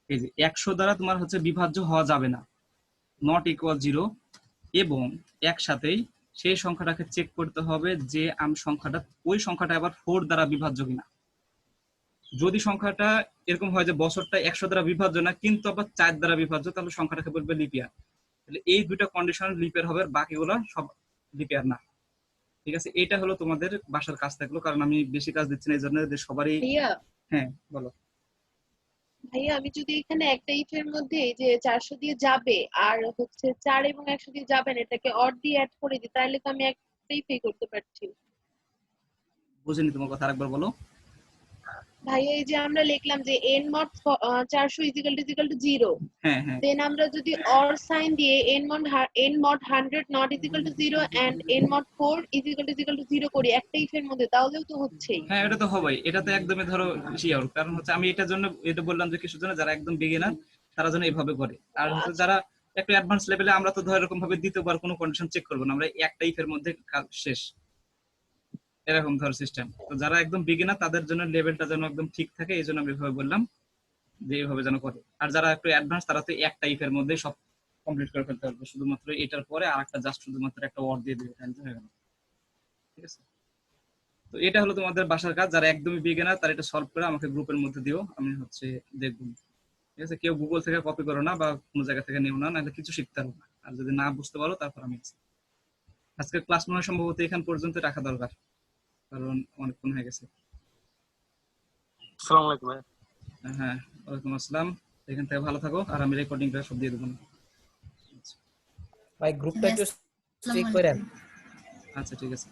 এই যে 100 দ্বারা তোমার হচ্ছে বিভাজ্য হওয়া যাবে না, নট ইকুয়াল 0, এবং একসাথেই সেই সংখ্যাটাকে চেক করতে হবে যে ওই সংখ্যাটা আবার 4 দ্বারা বিভাজ্য কিনা। যদি সংখ্যাটা এরকম হয় যে বছরটা 100 দ্বারা বিভাজ্য না কিন্তু আবার 4 দ্বারা বিভাজ্য, তাহলে সংখ্যাটাকে বলবে লিপ ইয়ার। তাহলে এই দুইটা কন্ডিশন লিপ ইয়ার হবে, আর বাকিগুলো সব লিপ ইয়ার না। ঠিক আছে, এটা হলো তোমাদের বাসার কাজ থাকলো, কারণ আমি বেশি কাজ দিচ্ছি না এই জন্য যে সবারই। ভাইয়া হ্যাঁ বলো। ভাইয়া আমি যদি এখানে একটা ইফের মধ্যে এই যে 400 দিয়ে যাবে আর হচ্ছে 4 এবং 100 দিয়ে যাবে না, এটাকে অড দিয়ে অ্যাড করে দিই, তাহলে তো আমি একটা ইফে করতে পারছি। বুঝিনি তোমার কথা, আরেকবার বলো। ভাইয়া এই যে আমরা লিখলাম যে n mod 400 ইকুয়াল টু 0, হ্যাঁ হ্যাঁ দেন আমরা যদি অর সাইন দিয়ে n mod 100 not equal to 0 and n mod 4 equal to 0 করি একটা ইফের মধ্যে, তাহলেও তো হচ্ছেই। হ্যাঁ, এটা তো হবেই, এটা তো একদমই ধরো শিওর। কারণ হচ্ছে আমি এটার জন্য এটা বললাম যে কিছুর জন্য যারা একদম বিগিনার তারা যেন এইভাবে করে, আর হচ্ছে যারা একটু অ্যাডভান্স লেভেলে আমরা তো ধর এরকম ভাবে দ্বিতীয়বার কোনো কন্ডিশন চেক করবো না, আমরা একটা ইফের মধ্যে কাজ শেষ, এরকম ধর সিস্টেম। তো যারা একদম বিগিনার তাদের জন্য লেভেলটা যেন একদম ঠিক থাকে, এই জন্য আমি এভাবে বললাম যে এইভাবে যেন করে। আর যারা একটু অ্যাডভান্স তারা তো একটা ইফের মধ্যে সব কমপ্লিট করে ফেলতে পারবে, শুধুমাত্র এটার পরে আরেকটা জাস্ট শুধুমাত্র একটা ওয়ার্ড দিয়ে দিবে, তাহলে হয়ে গেল। ঠিক আছে, তো এটা হলো তোমাদের বাসার কাজ। যারা একদমই বিগিনার তারা এটা সলভ করে আমাকে গ্রুপের মধ্যে দিও, আমি হচ্ছে দেখবো। ঠিক আছে, কেউ গুগল থেকে কপি করো না বা কোনো জায়গা থেকে নিও না, নাহলে কিছু শিখতে পারবো না। আর যদি না বুঝতে পারো তারপর আমি আজকে ক্লাস মনে হয় সম্ভবত এখান পর্যন্ত রাখা দরকার, কারণ অনেকক্ষণ হয়ে গেছে। আসসালামু আলাইকুম ভাই। হ্যাঁ, ওয়ালাইকুম আসসালাম। এখান থেকে ভালো থাকো, আর আমি রেকর্ডিংটা সব দিয়ে দেবো। ভাই গ্রুপটা একটু চেক করেন। আচ্ছা ঠিক আছে।